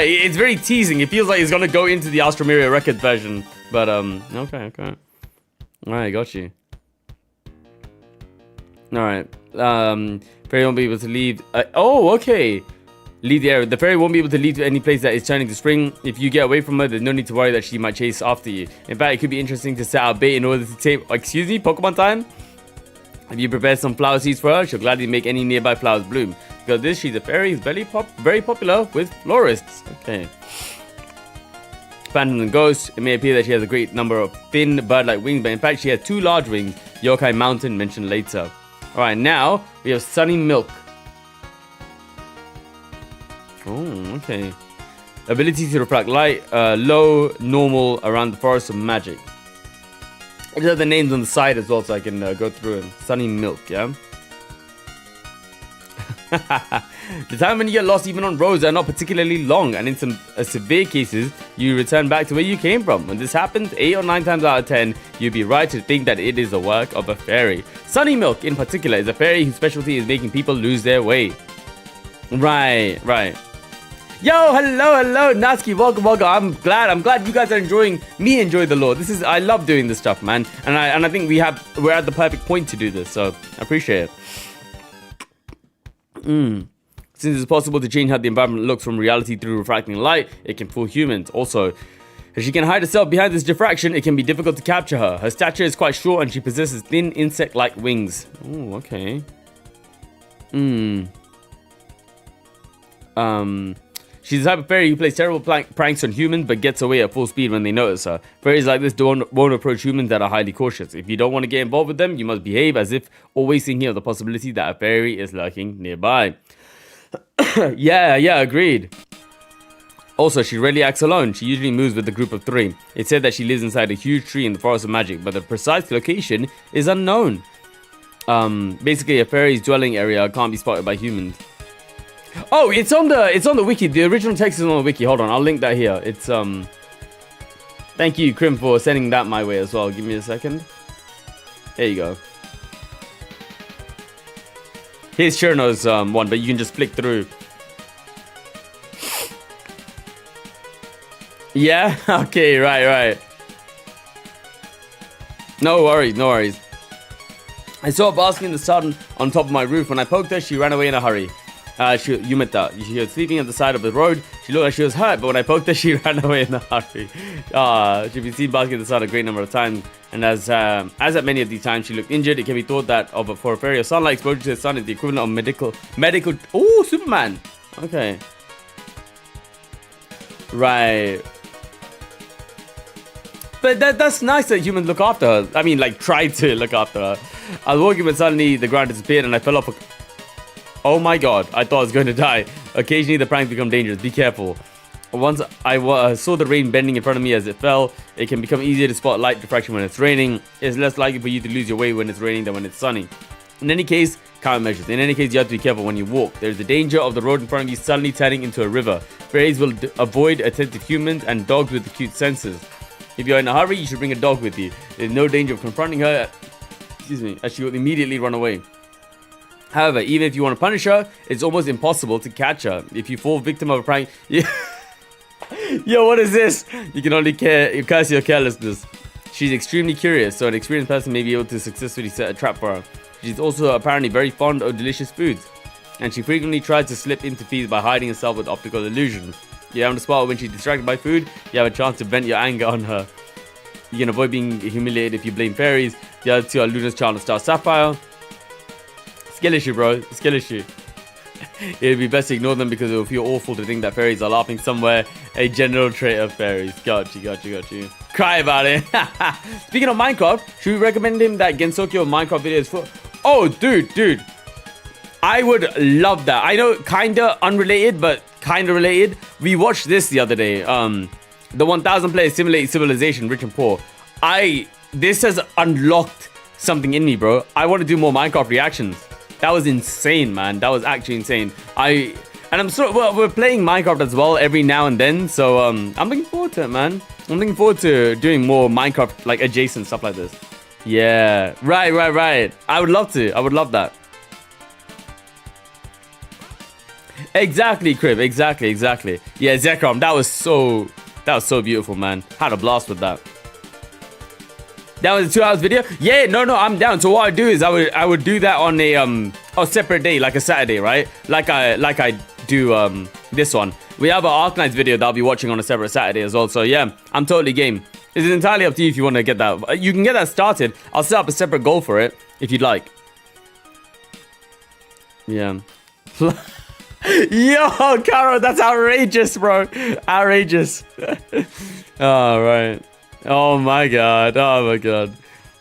S1: It's very teasing. It feels like it's gonna go into the Astromeria record version, but okay. Alright, got you. Alright. Fairy won't be able to leave. Okay. Leave the area. The fairy won't be able to leave to any place that is turning to spring. If you get away from her, there's no need to worry that she might chase after you. In fact, it could be interesting to set out bait in order to take. Excuse me, Pokemon time? If you prepare some flower seeds for her, she'll gladly make any nearby flowers bloom. Because this, she's a fairy who's very popular with florists. Okay. Phantom and Ghost. It may appear that she has a great number of thin bird-like wings, but in fact, she has 2 large wings. Yokai Mountain mentioned later. Alright, now we have Sunny Milk. Oh, okay. Ability to refract light, low, normal, around the forest of magic. I just have the names on the side as well so I can go through them. Sunny Milk, yeah? The time when you get lost even on roads are not particularly long, and in some severe cases, you return back to where you came from. When this happens, 8 or 9 times out of 10, you'd be right to think that it is the work of a fairy. Sunny Milk, in particular, is a fairy whose specialty is making people lose their way. Right. Yo, hello, Natsuki, welcome. I'm glad you guys are enjoying the lore. I love doing this stuff, man, and I think we're at the perfect point to do this, so I appreciate it. Since it's possible to change how the environment looks from reality through refracting light, it can fool humans. Also, if she can hide herself behind this diffraction, it can be difficult to capture her. Her stature is quite short and she possesses thin insect-like wings. Oh, okay. She's the type of fairy who plays terrible pranks on humans but gets away at full speed when they notice her. Fairies like this won't approach humans that are highly cautious. If you don't want to get involved with them, you must behave as if always thinking of the possibility that a fairy is lurking nearby. Yeah, agreed. Also, she rarely acts alone. She usually moves with a group of 3. It's said that she lives inside a huge tree in the Forest of Magic, but the precise location is unknown. Basically, a fairy's dwelling area can't be spotted by humans. Oh, it's on the wiki. The original text is on the wiki. Hold on, I'll link that here. It's Thank you, Krim, for sending that my way as well. Give me a second. There you go. Here's Cherno's one, but you can just flick through. Yeah? Okay, right. No worries. I saw a basket in the sun on top of my roof. When I poked her, she ran away in a hurry. Yumeta. She was sleeping at the side of the road. She looked like she was hurt, but when I poked her, she ran away in a hurry. She's been seen basking in the sun a great number of times, and as at many of these times, she looked injured. It can be thought that for a fairy, a sunlight exposure to the sun is the equivalent of medical. Oh, Superman. Okay. Right. But that's nice that humans look after her. I mean, like, try to look after her. I was walking, but suddenly the ground disappeared, and I fell off. Oh my god, I thought I was going to die. Occasionally, the pranks become dangerous. Be careful. Once I saw the rain bending in front of me as it fell. It can become easier to spot light diffraction when it's raining. It's less likely for you to lose your way when it's raining than when it's sunny. In any case, countermeasures. In any case, you have to be careful when you walk. There's the danger of the road in front of you suddenly turning into a river. Fairies will avoid attentive humans and dogs with acute senses. If you're in a hurry, you should bring a dog with you. There's no danger of confronting her, as she will immediately run away. However, even if you want to punish her, it's almost impossible to catch her. If you fall victim of a prank... Yo, what is this? You can only curse your carelessness. She's extremely curious, so an experienced person may be able to successfully set a trap for her. She's also apparently very fond of delicious foods, and she frequently tries to slip into feeds by hiding herself with optical illusions. You happen to spot her when she's distracted by food, you have a chance to vent your anger on her. You can avoid being humiliated if you blame fairies. The other two are Luna's Child and Star Sapphire. Skill issue, bro. Skill issue. It'd be best to ignore them because it will feel awful to think that fairies are laughing somewhere. A general trait of fairies. Got you. Cry about it. Speaking of Minecraft, should we recommend him that Gensokyo Minecraft videos for? Oh, dude. I would love that. I know, kinda unrelated, but kinda related. We watched this the other day. The 1000 Players Simulate Civilization, Rich and Poor. This has unlocked something in me, bro. I want to do more Minecraft reactions. That was insane, man. That was actually insane. We're playing Minecraft as well every now and then, so I'm looking forward to it, man. I'm looking forward to doing more Minecraft, like, adjacent stuff like this. Yeah, right. I would love to. I would love that. Exactly, Crib. Exactly. Yeah, Zekrom, that was so beautiful, man. Had a blast with that. That was a 2 hours video. Yeah, no, I'm down. So what I do is I would do that on a separate day, like a Saturday, right? Like I do this one. We have an Arknights video that I'll be watching on a separate Saturday as well. So yeah, I'm totally game. It's entirely up to you if you want to get that. You can get that started. I'll set up a separate goal for it if you'd like. Yeah. Yo, Caro, that's outrageous, bro. Outrageous. All right. Oh my god.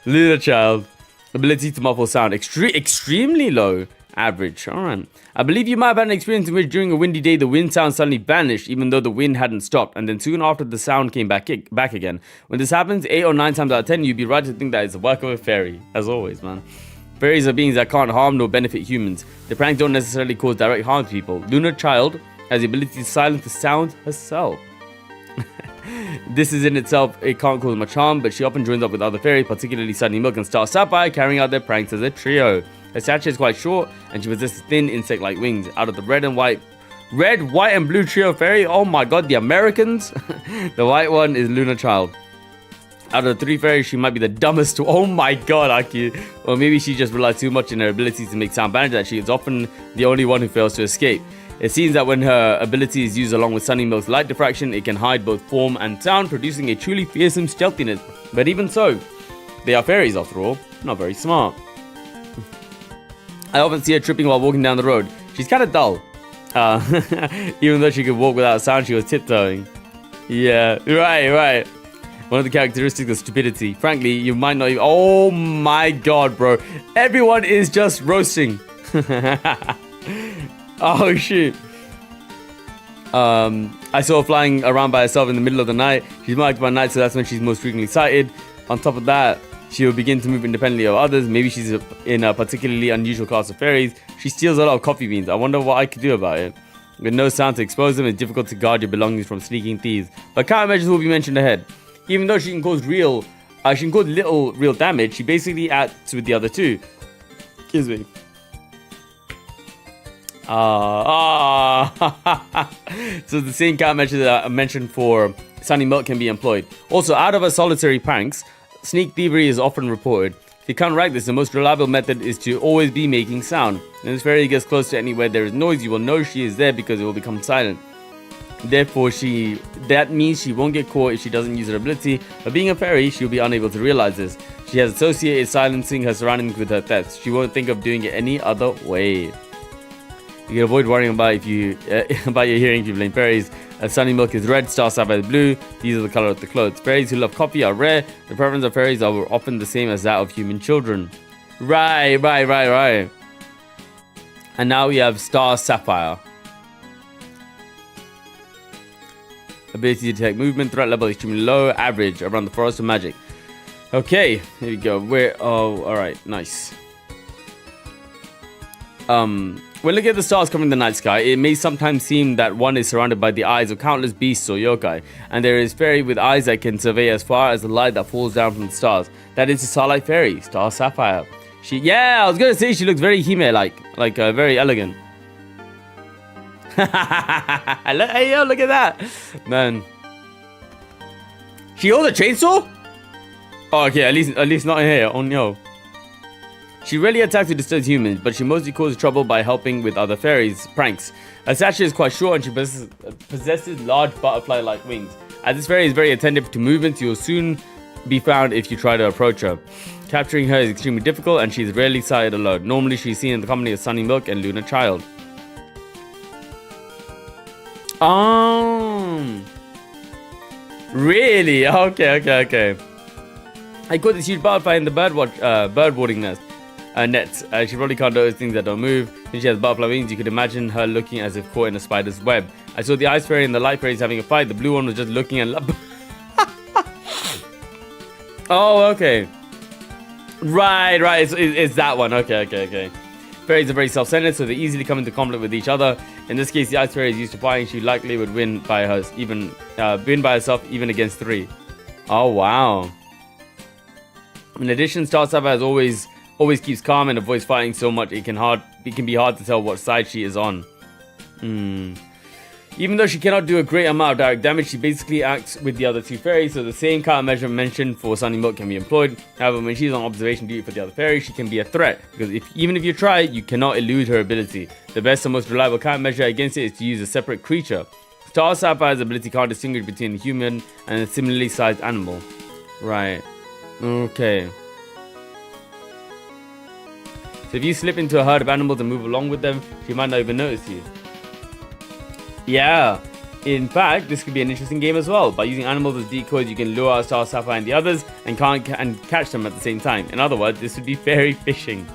S1: Lunar Child. Ability to muffle sound. Extremely low. Average. Alright. I believe you might have had an experience in which during a windy day the wind sound suddenly vanished even though the wind hadn't stopped, and then soon after the sound came back again. When this happens 8 or 9 times out of 10, you'd be right to think that it's the work of a fairy. As always, man. Fairies are beings that can't harm nor benefit humans. Their pranks don't necessarily cause direct harm to people. Lunar Child has the ability to silence the sound herself. This is in itself, it can't cause much harm, but she often joins up with other fairies, particularly Sunny Milk and Star Sapphire, carrying out their pranks as a trio. Her stature is quite short, and she possesses thin insect-like wings. Out of the red, white, and blue trio fairy, oh my god, the Americans! The white one is Lunar Child. Out of the 3 fairies, she might be the dumbest. Oh my god, Aki. Or maybe she just relies too much in her abilities to make sound banners that she is often the only one who fails to escape. It seems that when her ability is used along with Sunny Milk's light diffraction, it can hide both form and sound, producing a truly fearsome stealthiness. But even so, they are fairies after all, not very smart. I often see her tripping while walking down the road. She's kind of dull. Even though she could walk without sound, she was tiptoeing. Yeah, right. One of the characteristics of stupidity. Frankly, you might not even... Oh my god, bro. Everyone is just roasting. Oh shit. I saw her flying around by herself in the middle of the night. She's marked by night, so that's when she's most frequently sighted. On top of that, she will begin to move independently of others. Maybe she's in a particularly unusual class of fairies. She steals a lot of coffee beans. I wonder what I could do about it. With no sound to expose them, it's difficult to guard your belongings from sneaking thieves. But countermeasures will be mentioned ahead. Even though she can cause little real damage, she basically acts with the other two. Excuse me. So the same countermeasure that I mentioned for Sunny Milk can be employed. Also, out of her solitary pranks, sneak thievery is often reported. To counteract this, the most reliable method is to always be making sound. When this fairy gets close to anywhere there is noise, you will know she is there because it will become silent. Therefore, that means she won't get caught if she doesn't use her ability, but being a fairy, she'll be unable to realize this. She has associated silencing her surroundings with her thefts. She won't think of doing it any other way. You can avoid worrying about about your hearing if you blame fairies. Sunny Milk is red, Star Sapphire is blue. These are the color of the clothes. Fairies who love coffee are rare. The preference of fairies are often the same as that of human children. Right. And now we have Star Sapphire. Ability to detect movement, threat level extremely low, average, around the forest of magic. Okay, here we go. Alright, nice. When looking at the stars covering the night sky, it may sometimes seem that one is surrounded by the eyes of countless beasts or yokai, and there is fairy with eyes that can survey as far as the light that falls down from the stars. That is the Starlight Fairy, Star Sapphire. I was gonna say she looks very Hime-like, very elegant. Hey yo, look at that, man. She holds a chainsaw? Oh, okay, at least not here. Oh no. She rarely attacks to disturb humans, but she mostly causes trouble by helping with other fairies' pranks. Her stature is quite short and she possesses large butterfly-like wings. As this fairy is very attentive to movements, you will soon be found if you try to approach her. Capturing her is extremely difficult and she is rarely sighted alone. Normally she is seen in the company of Sunny Milk and Lunar Child. Really? Okay. I caught this huge butterfly in the birdwatering nest. Nets. She probably can't notice things that don't move. When she has butterfly wings, you could imagine her looking as if caught in a spider's web. I saw the ice fairy and the light fairies having a fight. The blue one was just looking and... Oh, okay. Right. It's that one. Okay. Fairies are very self-centered, so they easily come into conflict with each other. In this case, the ice fairy is used to fighting. She likely would win by herself, even against 3. Oh, wow. In addition, Star Sapphire always keeps calm and avoids fighting so much it can be hard to tell what side she is on. Even though she cannot do a great amount of direct damage, she basically acts with the other 2 fairies, so the same countermeasure mentioned for Sunny Milk can be employed. However, when she's on observation duty for the other fairies, she can be a threat, because even if you try, you cannot elude her ability. The best and most reliable countermeasure against it is to use a separate creature. Star Sapphire's ability can't distinguish between a human and a similarly sized animal. Right. Okay. So if you slip into a herd of animals and move along with them, she might not even notice you. Yeah. In fact, this could be an interesting game as well. By using animals as decoys, you can lure out Star Sapphire and the others and catch them at the same time. In other words, this would be fairy fishing.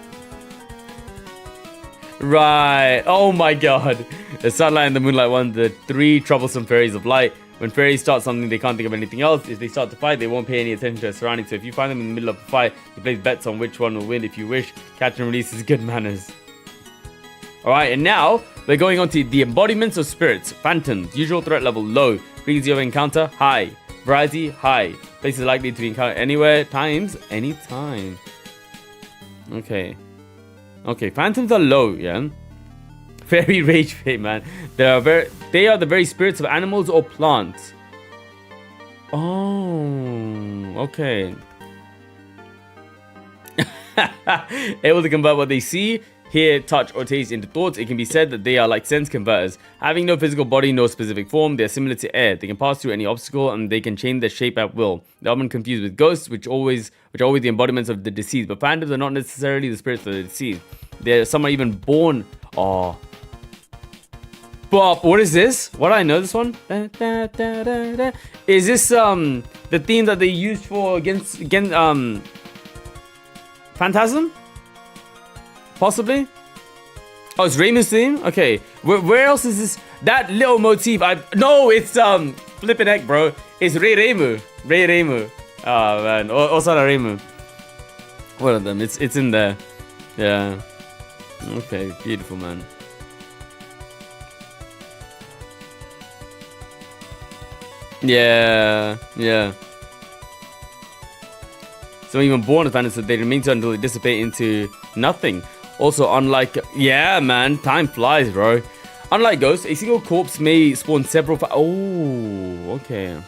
S1: Right. Oh my god. The sunlight and the moonlight, one of the 3 troublesome fairies of light. When fairies start something, they can't think of anything else. If they start to fight, they won't pay any attention to their surroundings. So if you find them in the middle of a fight, you place bets on which one will win if you wish. Catch and release is good manners. Alright, and now we're going on to the embodiments of spirits. Phantoms. Usual threat level low. Frequency of encounter high. Variety high. Places likely to be encountered anywhere, times, anytime. Okay. Okay, phantoms are low, yeah? Fairy rage fate, man. They are the very spirits of animals or plants. Oh, okay. Able to convert what they see, hear, touch, or taste into thoughts. It can be said that they are like sense converters. Having no physical body, no specific form, they are similar to air. They can pass through any obstacle and they can change their shape at will. They're often confused with ghosts, which are always the embodiments of the deceased. But phantoms are not necessarily the spirits of the deceased. Some are even born. Oh. But what is this? What do I know this one? Is this the theme that they used for against Phantasm? Possibly? Oh, it's Reimu's theme? Okay. Where else is this? That little motif. No, it's flipping heck, bro. It's Reimu. Reimu. Oh man. Osara Reimu. One of them. It's in there. Yeah. Okay, beautiful, man. Yeah. Some even born as phantoms, so they remain so until they dissipate into nothing. Also, unlike... Yeah, man. Time flies, bro. Unlike ghosts, a single corpse may spawn several... Oh, okay.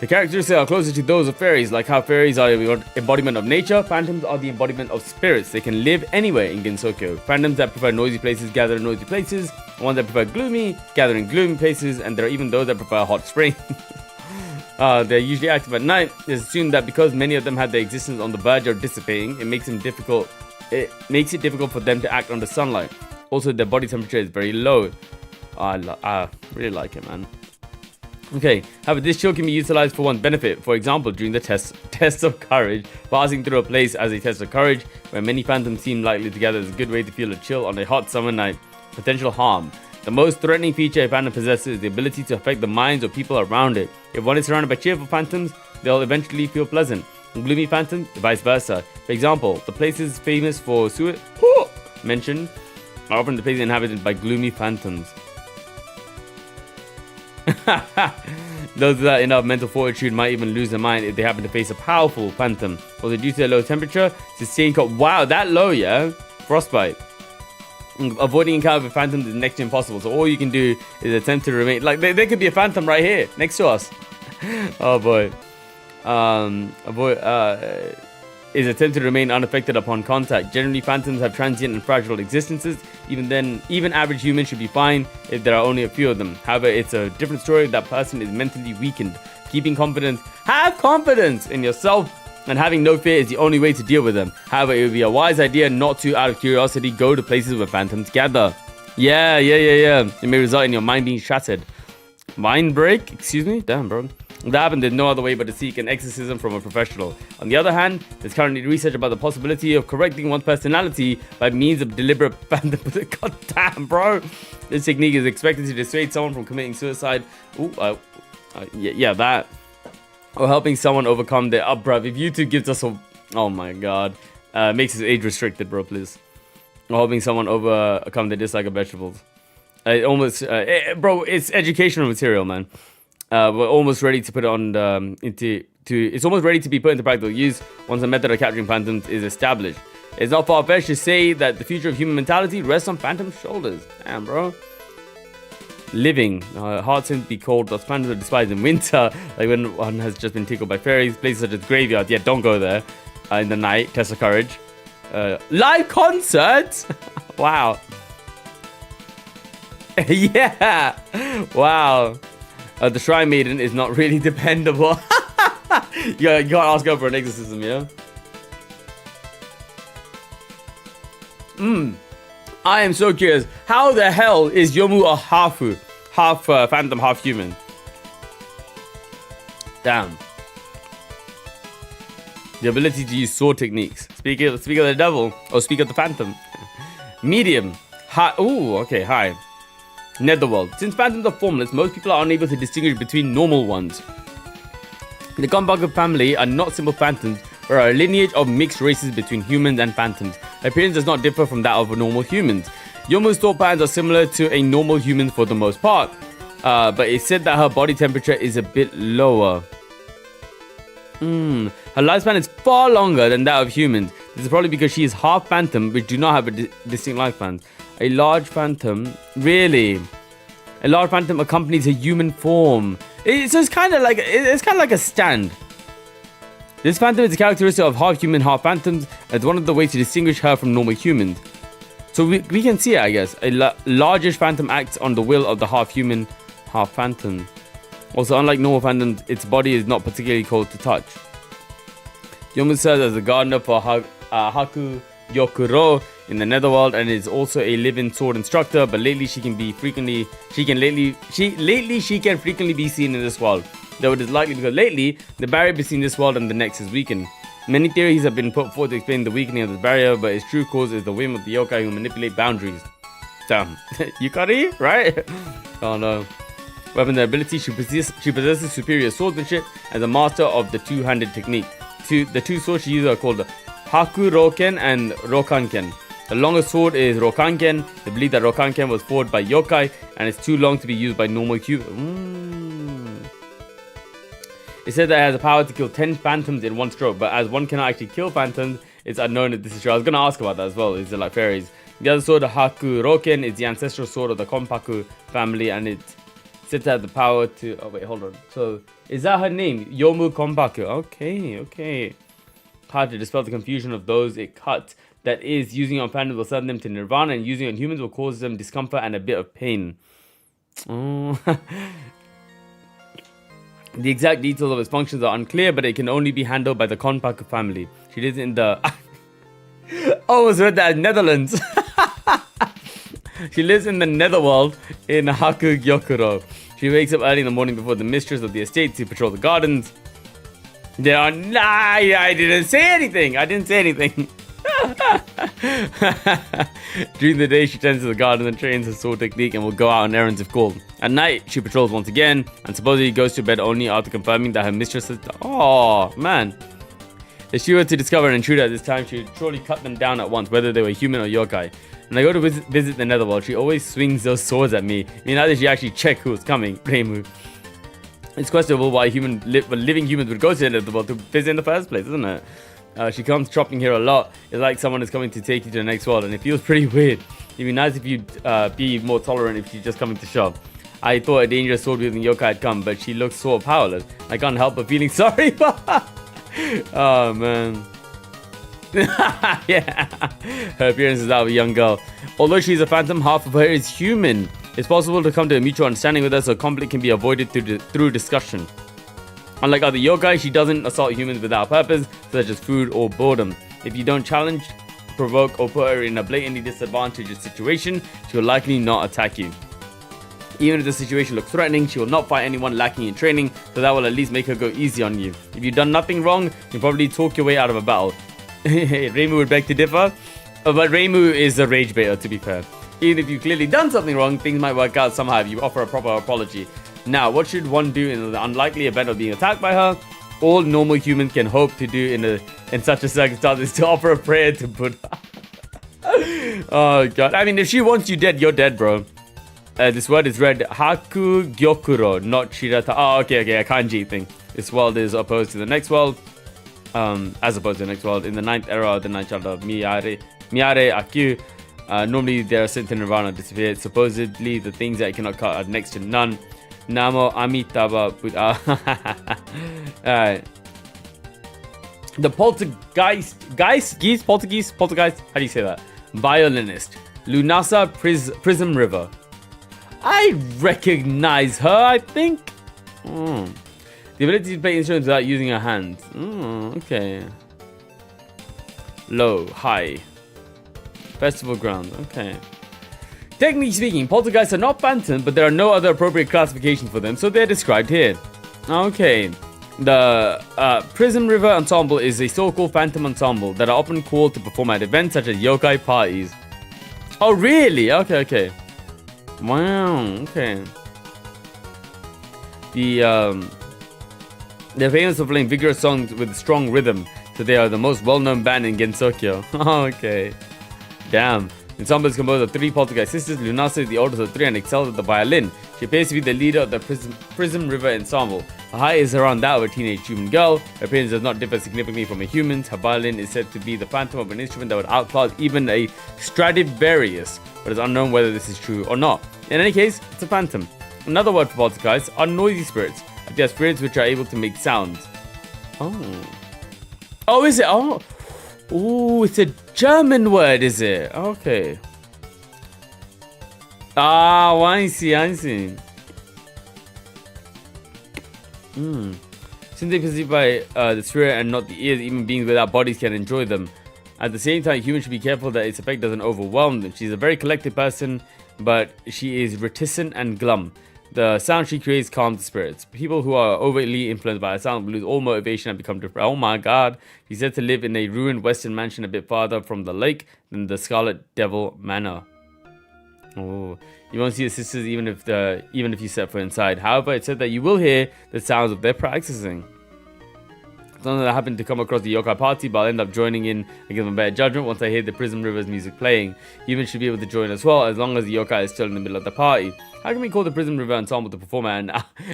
S1: The characteristics are closer to those of fairies. Like how fairies are the embodiment of nature, phantoms are the embodiment of spirits. They can live anywhere in Gensokyo. Phantoms that prefer noisy places gather in noisy places. Ones that prefer gloomy gather in gloomy places. And there are even those that prefer hot spring. They're usually active at night. It's assumed that because many of them have their existence on the verge of dissipating, it makes it difficult for them to act under sunlight. Also, their body temperature is very low. I really like it, man. Okay, however, this chill can be utilized for one's benefit. For example, during the test of courage, passing through a place as a test of courage, where many phantoms seem likely to gather, is a good way to feel a chill on a hot summer night. Potential harm. The most threatening feature a phantom possesses is the ability to affect the minds of people around it. If one is surrounded by cheerful phantoms, they'll eventually feel pleasant. Gloomy phantoms, vice versa. For example, the places famous for suicide mentioned are often the places inhabited by gloomy phantoms. Those without enough mental fortitude might even lose their mind if they happen to face a powerful phantom. Also, due to their low temperature, sustained cold. Wow, that low, yeah? Frostbite. Avoiding encounter with phantoms is next to impossible. So all you can do is attempt to remain... Like, there could be a phantom right here, next to us. Oh, boy. Is attempt to remain unaffected upon contact. Generally, phantoms have transient and fragile existences. Even then, even average humans should be fine if there are only a few of them. However, it's a different story if that person is mentally weakened. Keeping confidence. Have confidence in yourself, and having no fear is the only way to deal with them. However, it would be a wise idea not to, out of curiosity, go to places where phantoms gather. Yeah. It may result in your mind being shattered. Mind break? Excuse me? Damn, bro. That happened, there's no other way but to seek an exorcism from a professional. On the other hand, there's currently research about the possibility of correcting one's personality by means of deliberate phantom. God damn, bro. This technique is expected to dissuade someone from committing suicide. That. Or helping someone overcome their... bruv, if YouTube gives us a... Oh my god. Makes us age restricted, bro, please. Or helping someone overcome their dislike of vegetables. Bro, it's educational material, man. We're almost ready to put it on it's almost ready to be put into practical use once a method of capturing phantoms is established. It's not far-fetched to say that the future of human mentality rests on phantoms' shoulders. Damn, bro. Living. Hard seems to be cold, thus phantoms are despised in winter, like when one has just been tickled by fairies. Places such as graveyards, yeah, don't go there in the night. Test of courage. Live concerts? Wow. Yeah. Wow. The Shrine Maiden is not really dependable. You can't ask her for an exorcism, yeah? I am so curious. How the hell is Youmu a half phantom, half human? Damn. The ability to use sword techniques. Speak of the devil, or speak of the phantom. Medium. Hi. Ooh, okay, hi. Netherworld. Since phantoms are formless, most people are unable to distinguish between normal ones. The Konpaku family are not simple phantoms, but are a lineage of mixed races between humans and phantoms. Their appearance does not differ from that of normal humans. Yomu's thought patterns are similar to a normal human for the most part, but it's said that her body temperature is a bit lower. Her lifespan is far longer than that of humans. This is probably because she is half phantom, which do not have a distinct lifespan. A large phantom, really? A large phantom accompanies a human form. So it's kind of like a stand. This phantom is a characteristic of half human, half phantoms. It's one of the ways to distinguish her from normal humans. So we can see it, I guess. A largish phantom acts on the will of the half human, half phantom. Also, unlike normal phantoms, its body is not particularly cold to touch. Yomu serves as a gardener for Haku Gyokuro in the Netherworld and is also a living sword instructor, but lately she can frequently be seen in this world. Though it is likely because lately the barrier between this world and the next is weakened. Many theories have been put forward to explain the weakening of this barrier, but its true cause is the whim of the yokai who manipulate boundaries. Damn. Yukari, right? Oh no. Weapon ability, she possesses superior swordsmanship as a master of the two-handed technique. The two swords she uses are called Haku Roken and Rokanken. The longest sword is Rokanken. They believe that Rokanken was forged by yokai and is too long to be used by normal humans. It said that it has the power to kill 10 phantoms in one stroke, but as one cannot actually kill phantoms, it's unknown if this is true. I was going to ask about that as well. Is it like fairies? The other sword, the Haku Roken, is the ancestral sword of the Konpaku family, and it's said to have the power to... Oh, wait, hold on. So, is that her name? Youmu Konpaku. Okay. Hard to dispel the confusion of those it cut. That is, using on phantoms will send them to nirvana, and using on humans will cause them discomfort and a bit of pain. Oh... The exact details of its functions are unclear, but it can only be handled by the Konpaku family. She lives in the... almost read that as Netherlands. She lives in the Netherworld in Haku Gyokuro. She wakes up early in the morning before the mistress of the estate to patrol the gardens. I didn't say anything. During the day, she tends to the garden and trains her sword technique and will go out on errands if called. At night, she patrols once again and supposedly goes to bed only after confirming that her mistress has... Oh, man. If she were to discover an intruder at this time, she would surely cut them down at once, whether they were human or yokai. When I go to visit the Netherworld, she always swings those swords at me. I mean, how did she actually check who was coming? Reimu. It's questionable why living humans would go to the Netherworld to visit in the first place, isn't it? She comes shopping here a lot. It's like someone is coming to take you to the next world, and it feels pretty weird. It'd be nice if you'd be more tolerant if she's just coming to shop. I thought a dangerous sword-wielding yokai had come, but she looks sort of powerless. I can't help but feeling sorry for her. Oh, man. Yeah. Her appearance is that of a young girl. Although she's a phantom, half of her is human. It's possible to come to a mutual understanding with her, so conflict can be avoided through discussion. Unlike other yokai, she doesn't assault humans without purpose, such as food or boredom. If you don't challenge, provoke, or put her in a blatantly disadvantaged situation, she will likely not attack you. Even if the situation looks threatening, she will not fight anyone lacking in training, so that will at least make her go easy on you. If you've done nothing wrong, you'll probably talk your way out of a battle. Reimu would beg to differ, but Reimu is a rage baiter, to be fair. Even if you've clearly done something wrong, things might work out somehow if you offer a proper apology. Now, what should one do in the unlikely event of being attacked by her? All normal humans can hope to do in such a circumstance is to offer a prayer to Buddha. Oh god. I mean, if she wants you dead, you're dead, bro. This word is read Haku Gyokuro, not Shirata. Oh, okay, a kanji thing. This world is opposed to the next world. As opposed to the next world. In the 9th era of the 9th child of Miyare Akyu, normally they are sent to Nirvana disappeared. Supposedly, the things that you cannot cut are next to none. Namo Amitabha Buddha. Alright. The Poltergeist, how do you say that? Violinist. Lunasa Prism River. I recognize her, I think. The ability to play instruments without using her hands. Okay. Low, high. Festival ground, okay. Technically speaking, poltergeists are not phantom, but there are no other appropriate classifications for them, so they're described here. Okay. The Prism River Ensemble is a so-called phantom ensemble that are often called to perform at events such as yokai parties. Oh, really? Okay, okay. Wow, okay. They're famous for playing vigorous songs with strong rhythm, so they are the most well-known band in Gensokyo. Okay. Damn. Ensemble is composed of 3 Poltergeist sisters. Lunasa is the oldest of 3 and excels at the violin. She appears to be the leader of the Prism River Ensemble. Her height is around that of a teenage human girl. Her appearance does not differ significantly from a human's. Her violin is said to be the phantom of an instrument that would outclass even a Stradivarius, but it's unknown whether this is true or not. In any case, it's a phantom. Another word for poltergeists are noisy spirits. They are spirits which are able to make sounds. Oh. Oh, is it? Oh. Ooh, it's a German word, is it? Okay. Ah, I see, I see. Since they perceived by the spirit and not the ears, even beings without bodies can enjoy them. At the same time, humans should be careful that its effect doesn't overwhelm them. She's a very collected person, but she is reticent and glum. The sound she creates calms the spirits. People who are overtly influenced by a sound will lose all motivation and become depressed. Oh my god. She's said to live in a ruined western mansion a bit farther from the lake than the Scarlet Devil Manor. Oh, you won't see the sisters even if you set foot inside. However, it's said that you will hear the sounds of their practicing. Some that I happen to come across the yokai party, but I'll end up joining in and give them a better judgment once I hear the Prism River's music playing. Humans should be able to join as well, as long as the yokai is still in the middle of the party. How can we call the Prism River Ensemble to perform at an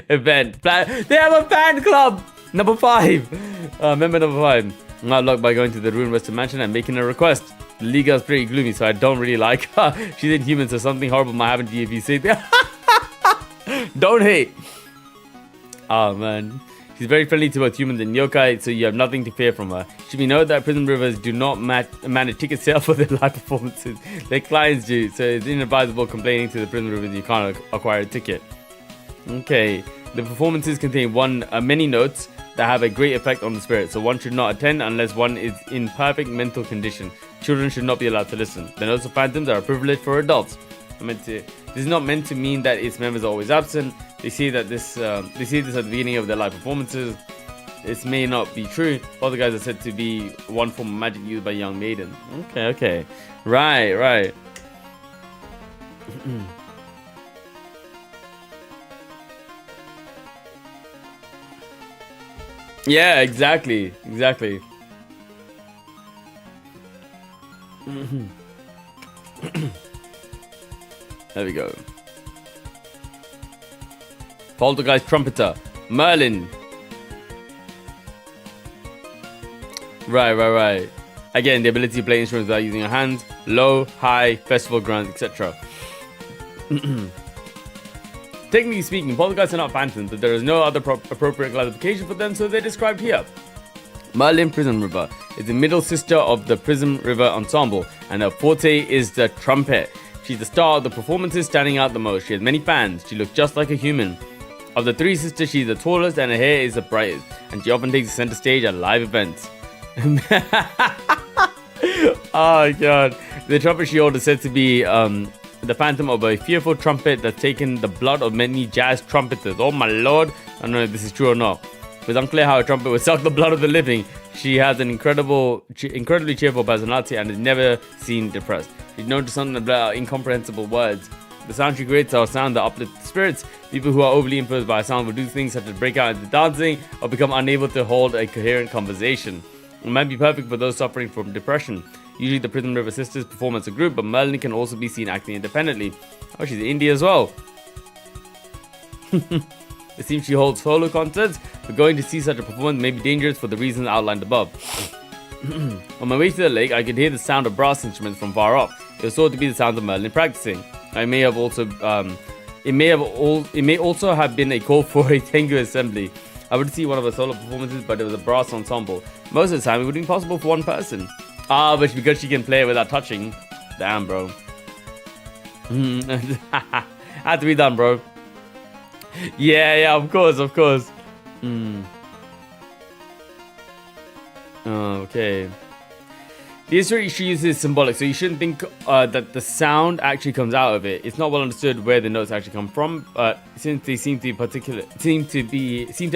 S1: event? They have a fan club! Number 5! Member number 5. I'm unlocked by going to the ruined Western Mansion and making a request. The Liga is pretty gloomy, so I don't really like her. She's inhuman, so something horrible might happen to you if you say that. Don't hate. Oh, man. She's very friendly to both humans and yokai, so you have nothing to fear from her. Should we know that Prism Rivers do not manage ticket sales for their live performances? Their clients do, so it's inadvisable complaining to the Prism Rivers you can't acquire a ticket. Okay, the performances contain many notes that have a great effect on the spirit, so one should not attend unless one is in perfect mental condition. Children should not be allowed to listen. The notes of phantoms are a privilege for adults. This is not meant to mean that its members are always absent. They see this at the beginning of their live performances. This may not be true. Other guys are said to be one form of magic used by young maidens. Okay. Right. Yeah, exactly. There we go. Poltergeist trumpeter, Merlin. Right. Again, the ability to play instruments without using your hands. Low, high, festival grounds, etc. Technically speaking, poltergeists are not phantoms, but there is no other appropriate classification for them, so they're described here. Merlin Prism River is the middle sister of the Prism River Ensemble, and her forte is the trumpet. She's the star of the performances, standing out the most. She has many fans. She looks just like a human. Of the 3 sisters, she's the tallest and her hair is the brightest, and she often takes the center stage at live events. Oh god. The trumpet she holds is said to be the phantom of a fearful trumpet that's taken the blood of many jazz trumpeters. Oh my lord. I don't know if this is true or not. It's unclear how a trumpet would suck the blood of the living. She has an incredibly cheerful personality and is never seen depressed. She's known to something about incomprehensible words. The sound she creates are sound that uplift spirits. People who are overly influenced by a sound will do things such as break out into dancing or become unable to hold a coherent conversation. It might be perfect for those suffering from depression. Usually the Prism River sisters perform as a group, but Melancholy can also be seen acting independently. Oh, she's indie as well. It seems she holds solo concerts, but going to see such a performance may be dangerous for the reasons outlined above. On my way to the lake, I could hear the sound of brass instruments from far off. It was thought to be the sound of Merlin practicing. It may also have been a call for a Tengu assembly. I would see one of her solo performances, but it was a brass ensemble. Most of the time, it would be possible for one person. But because she can play it without touching. Damn, bro. Had to be done, bro. Yeah, of course. Okay. The history she uses is symbolic, so you shouldn't think that the sound actually comes out of it. It's not well understood where the notes actually come from, but since they seem to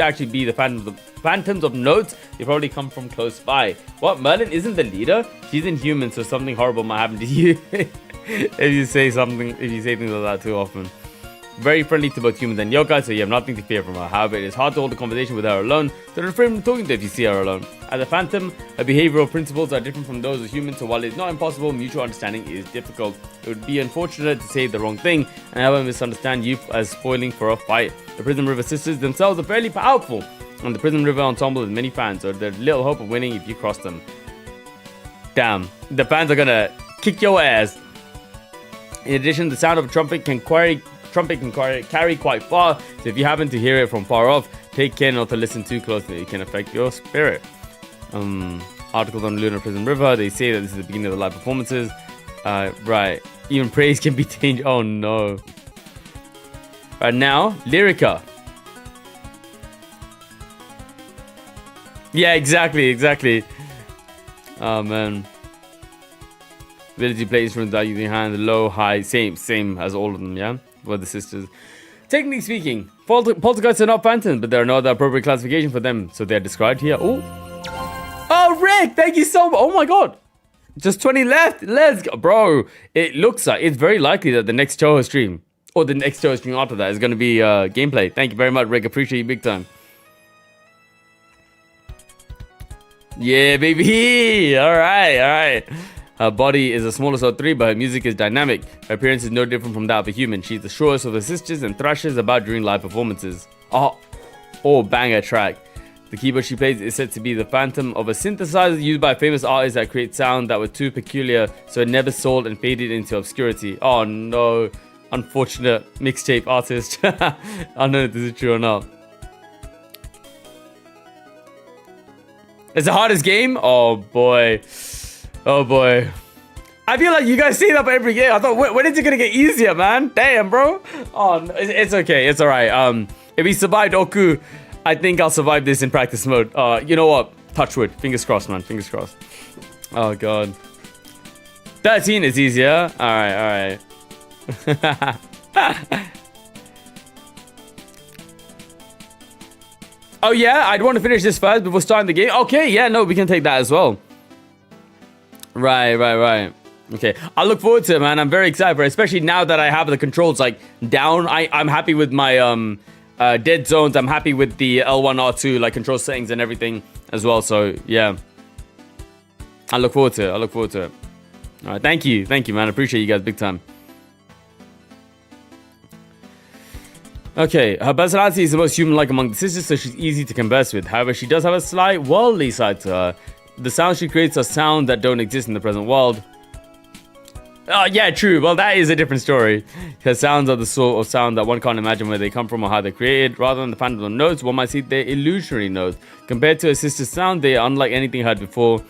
S1: actually be the phantoms of notes, they probably come from close by. What? Merlin isn't the leader? She's inhuman, so something horrible might happen to you if you say things like that too often. Very friendly to both humans and yokai, so you have nothing to fear from her. However, it is hard to hold a conversation with her alone, so refrain from talking to her if you see her alone. As a phantom, her behavioral principles are different from those of humans, so while it's not impossible, mutual understanding is difficult. It would be unfortunate to say the wrong thing and have her misunderstand you as spoiling for a fight. The Prison River sisters themselves are fairly powerful, and the Prison River ensemble has many fans, so there's little hope of winning if you cross them. Damn, the fans are gonna kick your ass. In addition, the sound of a trumpet can carry quite far, so if you happen to hear it from far off, take care not to listen too closely. It can affect your spirit. Articles on Lunar Prison River, they say that this is the beginning of the live performances. Right, even praise can be changed. Oh no. Right now, Lyrica. Yeah, exactly. Oh man. Ability to play instruments without using hands, low, high, same as all of them, yeah? For the sisters. Technically speaking, poltergeists are not phantoms, but there are no other appropriate classification for them, so they're described here. Oh, Rick, thank you so much. Oh my god. Just 20 left. Let's go. Bro, it looks like it's very likely that the next Touhou stream, or the next Touhou stream after that, is going to be gameplay. Thank you very much, Rick. Appreciate you big time. Yeah, baby. All right. Her body is the smallest of 3, but her music is dynamic. Her appearance is no different from that of a human. She's the shortest of her sisters and thrashes about during live performances. Oh, banger track. The keyboard she plays is said to be the phantom of a synthesizer used by famous artists that create sound that were too peculiar, so it never sold and faded into obscurity. Oh no, unfortunate mixtape artist. I don't know if this is true or not. It's the hardest game? Oh boy. I feel like you guys say that for every game. I thought, when is it gonna get easier, man? Damn, bro. Oh, no, it's okay. It's alright. If we survived Oku, I think I'll survive this in practice mode. You know what? Touch wood. Fingers crossed, man. Fingers crossed. Oh, God. 13 is easier. Alright. Oh, yeah? I'd want to finish this first before starting the game. Okay, yeah, no, we can take that as well. Right. Okay, I look forward to it, man. I'm very excited for it, especially now that I have the controls like down. I'm happy with my dead zones. I'm happy with the L1, R2 like control settings and everything as well. So yeah, I look forward to it. All right, thank you, man. I appreciate you guys big time. Okay, her personality is the most human-like among the sisters, so she's easy to converse with. However, she does have a slight worldly side to her. The sounds she creates are sounds that don't exist in the present world. Oh, yeah, true. Well, that is a different story. Her sounds are the sort of sound that one can't imagine where they come from or how they're created. Rather than the phantom notes, one might see they're illusionary notes. Compared to her sister's sound, they are unlike anything heard before.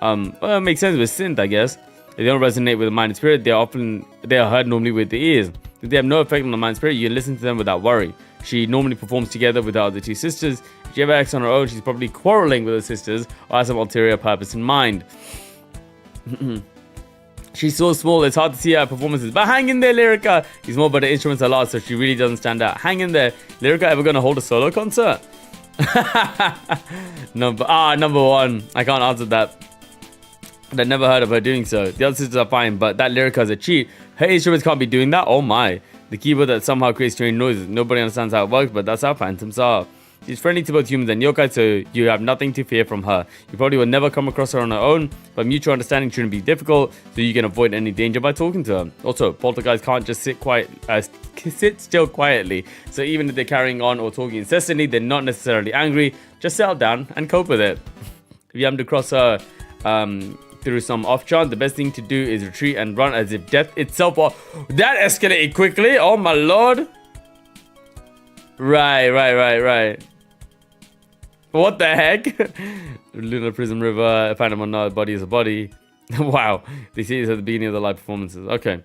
S1: Well, it makes sense with synth, I guess. If they don't resonate with the mind and spirit, they are heard normally with the ears. If they have no effect on the mind and spirit, you can listen to them without worry. She normally performs together with the other two sisters. If she ever acts on her own, she's probably quarreling with her sisters or has some ulterior purpose in mind. She's so small, it's hard to see her performances. But hang in there, Lyrica. She's small, but the instruments are large, so she really doesn't stand out. Hang in there. Lyrica ever gonna hold a solo concert? Number one. I can't answer that. But I never heard of her doing so. The other sisters are fine, but that Lyrica is a cheat. Her instruments can't be doing that. Oh my. The keyboard that somehow creates strange noises. Nobody understands how it works, but that's how phantoms are. She's friendly to both humans and yokai, so you have nothing to fear from her. You probably will never come across her on her own, but mutual understanding shouldn't be difficult, so you can avoid any danger by talking to her. Also, poltergeists can't just sit still quietly, so even if they're carrying on or talking incessantly, they're not necessarily angry. Just settle down and cope with it. If you happen to cross her through some off chance, the best thing to do is retreat and run as if death itself. That escalated quickly. Oh my lord. Right. What the heck? Lunar Prison River, Phantom or not, body is a body. Wow. They see this at the beginning of the live performances. Okay.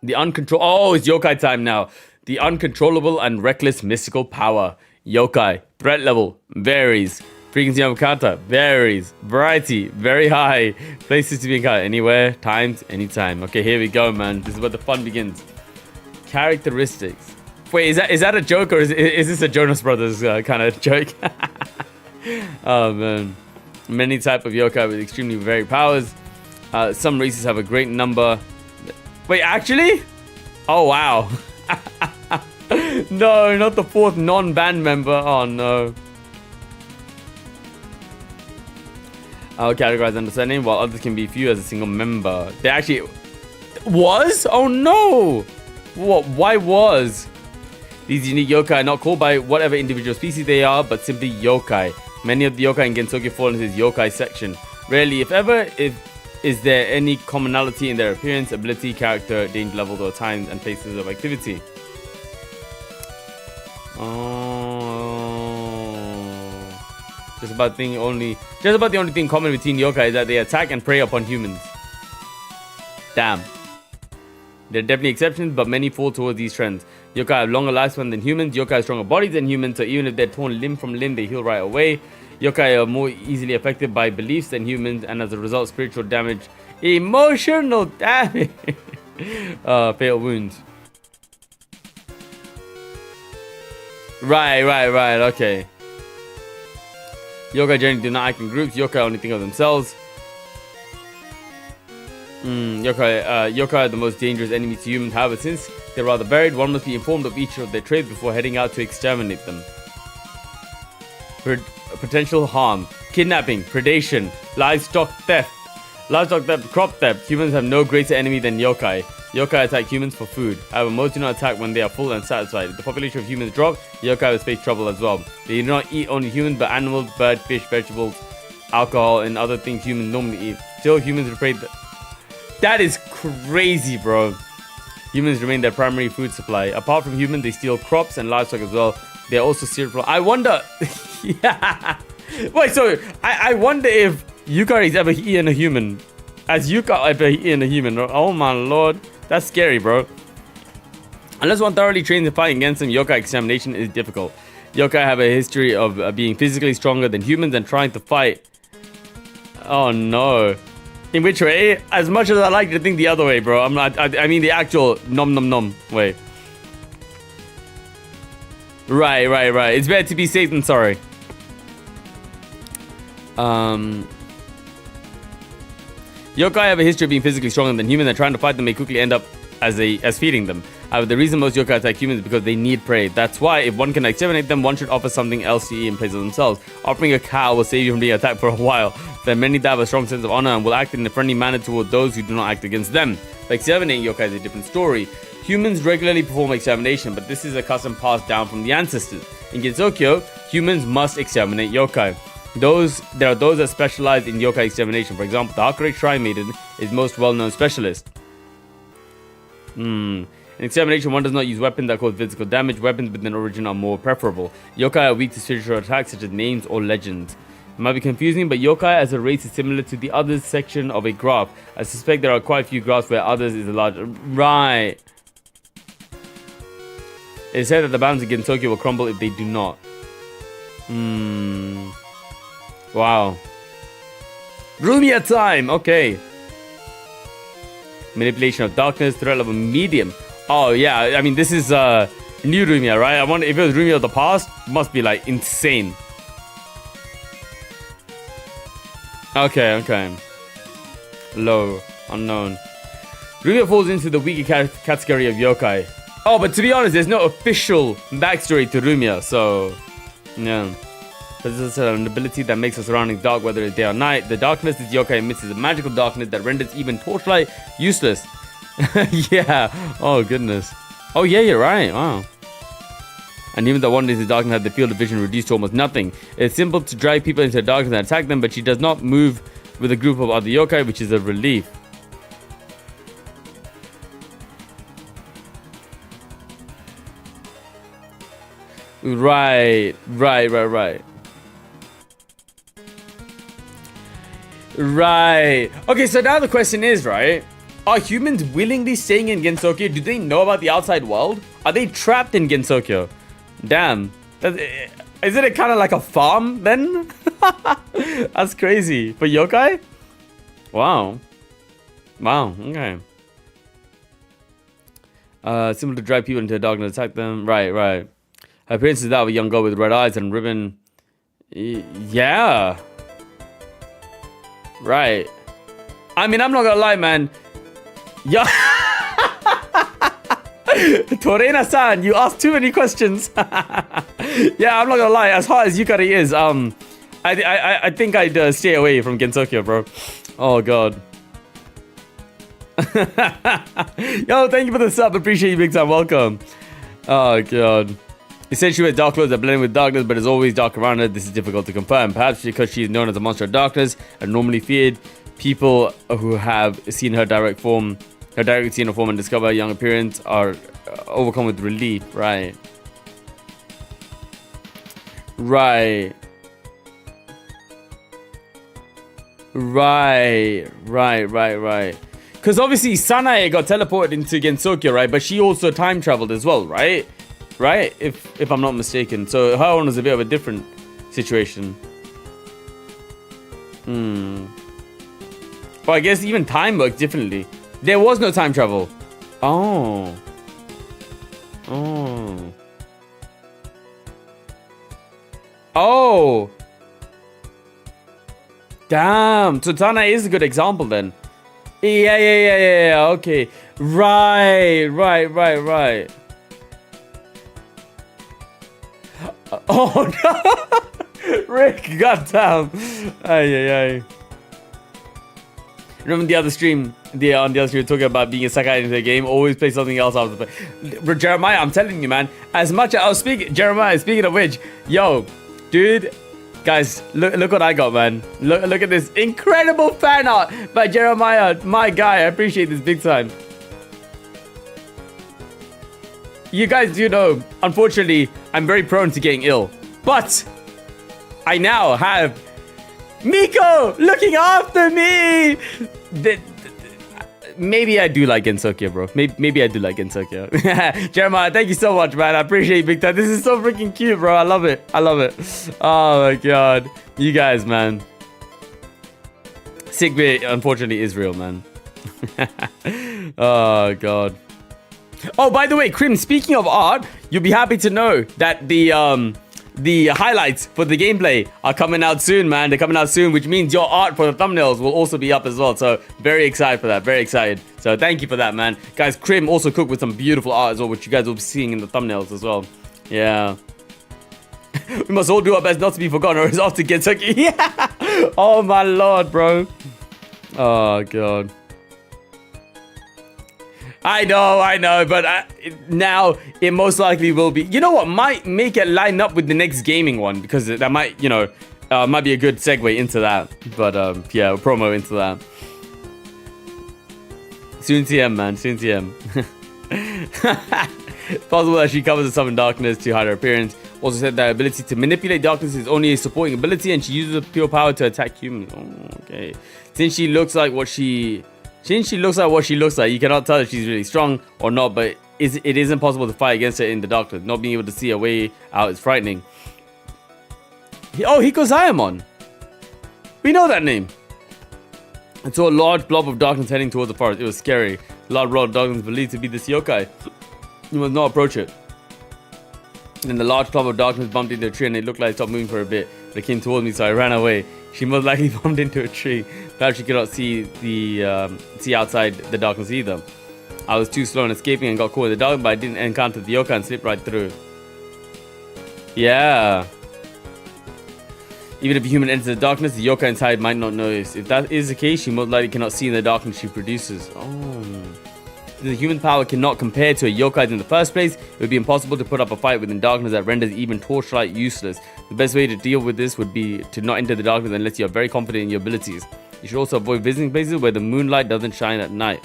S1: Oh, it's yokai time now. The uncontrollable and reckless mystical power. Yokai. Threat level varies. Frequency of encounter varies. Variety, very high. Places to be encountered, anywhere, times, anytime. Okay, here we go, man. This is where the fun begins. Characteristics. Wait, is that a joke or is this a Jonas Brothers kind of joke? Oh, man. Many type of yokai with extremely varied powers. Some races have a great number. Wait, actually? Oh, wow. No, not the fourth non-band member. Oh, no. I'll categorize understanding, while others can be few as a single member. They actually... Was? Oh, no. What? Why was? These unique yokai are not called by whatever individual species they are, but simply yokai. Many of the yokai in Gensokyo fall into this yokai section. Rarely, if ever, is there any commonality in their appearance, ability, character, danger levels, or times and places of activity. Just about the only thing common between yokai is that they attack and prey upon humans. Damn. There are definitely exceptions, but many fall towards these trends. Yokai have longer lifespan than humans. Yokai have stronger bodies than humans, so even if they're torn limb from limb, they heal right away. Yokai are more easily affected by beliefs than humans, and as a result, spiritual damage, emotional damage, fatal wounds. Right, okay. Yokai generally do not act in groups. Yokai only think of themselves. Yokai are the most dangerous enemies to humans. However, since they're rather varied, one must be informed of each of their traits before heading out to exterminate them. Potential harm: kidnapping, predation, livestock theft, crop theft. Humans have no greater enemy than yokai. Yokai attack humans for food. However, most do not attack when they are full and satisfied. If the population of humans drop, yokai will face trouble as well. They do not eat only humans, but animals, birds, fish, vegetables, alcohol, and other things humans normally eat. Still, humans repay. That is crazy, bro. Humans remain their primary food supply. Apart from humans, they steal crops and livestock as well. They're also serial. I wonder. Yeah. Wait, so I wonder if Yukari's ever eaten a human. Has Yuka ever eaten a human? Oh my lord. That's scary, bro. Unless one thoroughly trains in fighting against them, yokai extermination is difficult. Yokai have a history of being physically stronger than humans and trying to fight. Oh no. In which way? As much as I like to think the other way, bro. I'm not. I mean the actual nom nom nom way. Right. It's better to be safe than sorry. Yokai have a history of being physically stronger than humans, and trying to fight them may quickly end up as feeding them. However, the reason most yokai attack humans is because they need prey. That's why, if one can exterminate them, one should offer something else to eat in place of themselves. Offering a cow will save you from being attacked for a while. There are many that have a strong sense of honor and will act in a friendly manner toward those who do not act against them. But exterminating yokai is a different story. Humans regularly perform extermination, but this is a custom passed down from the ancestors. In Gensokyo, humans must exterminate yokai. There are those that specialize in yokai extermination. For example, the Hakure Shrine Maiden is most well-known specialist. In extermination, one does not use weapons that cause physical damage. Weapons with an origin are more preferable. Yokai are weak to spiritual attacks such as names or legends. It might be confusing, but yokai as a race is similar to the others section of a graph. I suspect there are quite a few graphs where others is a large... Right. It is said that the bounds against Tokyo will crumble if they do not. Wow. Rumia time! Okay. Manipulation of darkness, threat level medium. Oh yeah, I mean this is new Rumia, right? I wonder if it was Rumia of the past, must be like insane. Okay. Low, unknown. Rumia falls into the weaker category of yokai. Oh, but to be honest, there's no official backstory to Rumia, so yeah. This is an ability that makes the surroundings dark, whether it's day or night. The darkness this yokai emits is a magical darkness that renders even torchlight useless. Yeah. Oh, goodness. Oh, yeah, you're right. Wow. And even though one is in darkness, has the field of vision reduced to almost nothing. It's simple to drag people into the darkness and attack them, but she does not move with a group of other yokai, which is a relief. Right. Okay, so now the question is, right? Are humans willingly staying in Gensokyo? Do they know about the outside world? Are they trapped in Gensokyo? Damn. Isn't it kind of like a farm then? That's crazy. For yokai? Wow. Wow, okay. Similar to drag people into the darkness, attack them. Right. Her appearance is that of a young girl with red eyes and ribbon. Yeah. Right. I mean, I'm not gonna lie, man. Yeah. Torena-san, you asked too many questions. Yeah, I'm not gonna lie. As hard as Yukari is, I think I'd stay away from Gensokyo, bro. Oh god. Yo, thank you for the sub. Appreciate you big time. Welcome. Oh god. Essentially, with dark clothes that blend with darkness, but is always dark around her. This is difficult to confirm. Perhaps because she is known as a monster of darkness and normally feared. People who have seen her direct form, and discover her young appearance are overcome with relief. Right. Because obviously Sanae got teleported into Gensokyo, right? But she also time traveled as well, right? Right? If I'm not mistaken. So her one was a bit of a different situation. But I guess even time works differently. There was no time travel. Oh. Damn. So Tana is a good example then. Yeah. Okay. Right. Oh no. Rick, goddamn. Ay. Remember the other stream, on the other stream, talking about being a Sakai into the game. Always play something else after the play. Jeremiah, I'm telling you, man. As much as I was speaking, Jeremiah. Speaking of which, yo, dude, guys, look what I got, man. Look at this incredible fan art by Jeremiah, my guy. I appreciate this big time. You guys do know, unfortunately, I'm very prone to getting ill, but I now have Miko looking after me. Maybe I do like Gensokyo, bro. Maybe I do like Gensokyo. Jeremiah, thank you so much, man. I appreciate you big time. This is so freaking cute, bro. I love it. Oh my god. You guys, man. Sick bit, unfortunately, is real, man. Oh god. Oh, by the way, Krim, speaking of art, you'll be happy to know that the highlights for the gameplay are coming out soon, man. They're coming out soon, which means your art for the thumbnails will also be up as well. So very excited for that. Very excited. So thank you for that, man. Guys, Krim also cooked with some beautiful art as well, which you guys will be seeing in the thumbnails as well. Yeah. We must all do our best not to be forgotten or it's off to Kentucky. Yeah. Oh, my lord, bro. Oh, god. I know, but now it most likely will be. You know what? Might make it line up with the next gaming one because that might, might be a good segue into that. But yeah, promo into that. Soon TM, man. Soon TM. It's possible that she covers herself in darkness to hide her appearance. Also said that ability to manipulate darkness is only a supporting ability, and she uses her pure power to attack humans. Oh, okay. Since she looks like what she looks like, you cannot tell if she's really strong or not, but it isn't possible to fight against her in the darkness. Not being able to see a way out is frightening. Oh, Hikozaemon! We know that name! I saw a large blob of darkness heading towards the forest. It was scary. A large blob of darkness believed to be this yokai. You must not approach it. Then the large cloud of darkness bumped into a tree and it looked like it stopped moving for a bit. But it came towards me, so I ran away. She most likely bumped into a tree. Perhaps she could not see see outside the darkness either. I was too slow in escaping and got caught in the dark, but I didn't encounter the yokai and slipped right through. Yeah. Even if a human enters the darkness, the yokai inside might not notice. If that is the case, she most likely cannot see in the darkness she produces. Oh. The human power cannot compare to a yokai in the first place. It would be impossible to put up a fight within darkness that renders even torchlight useless. The best way to deal with this would be to not enter the darkness unless you are very confident in your abilities. You should also avoid visiting places where the moonlight doesn't shine at night.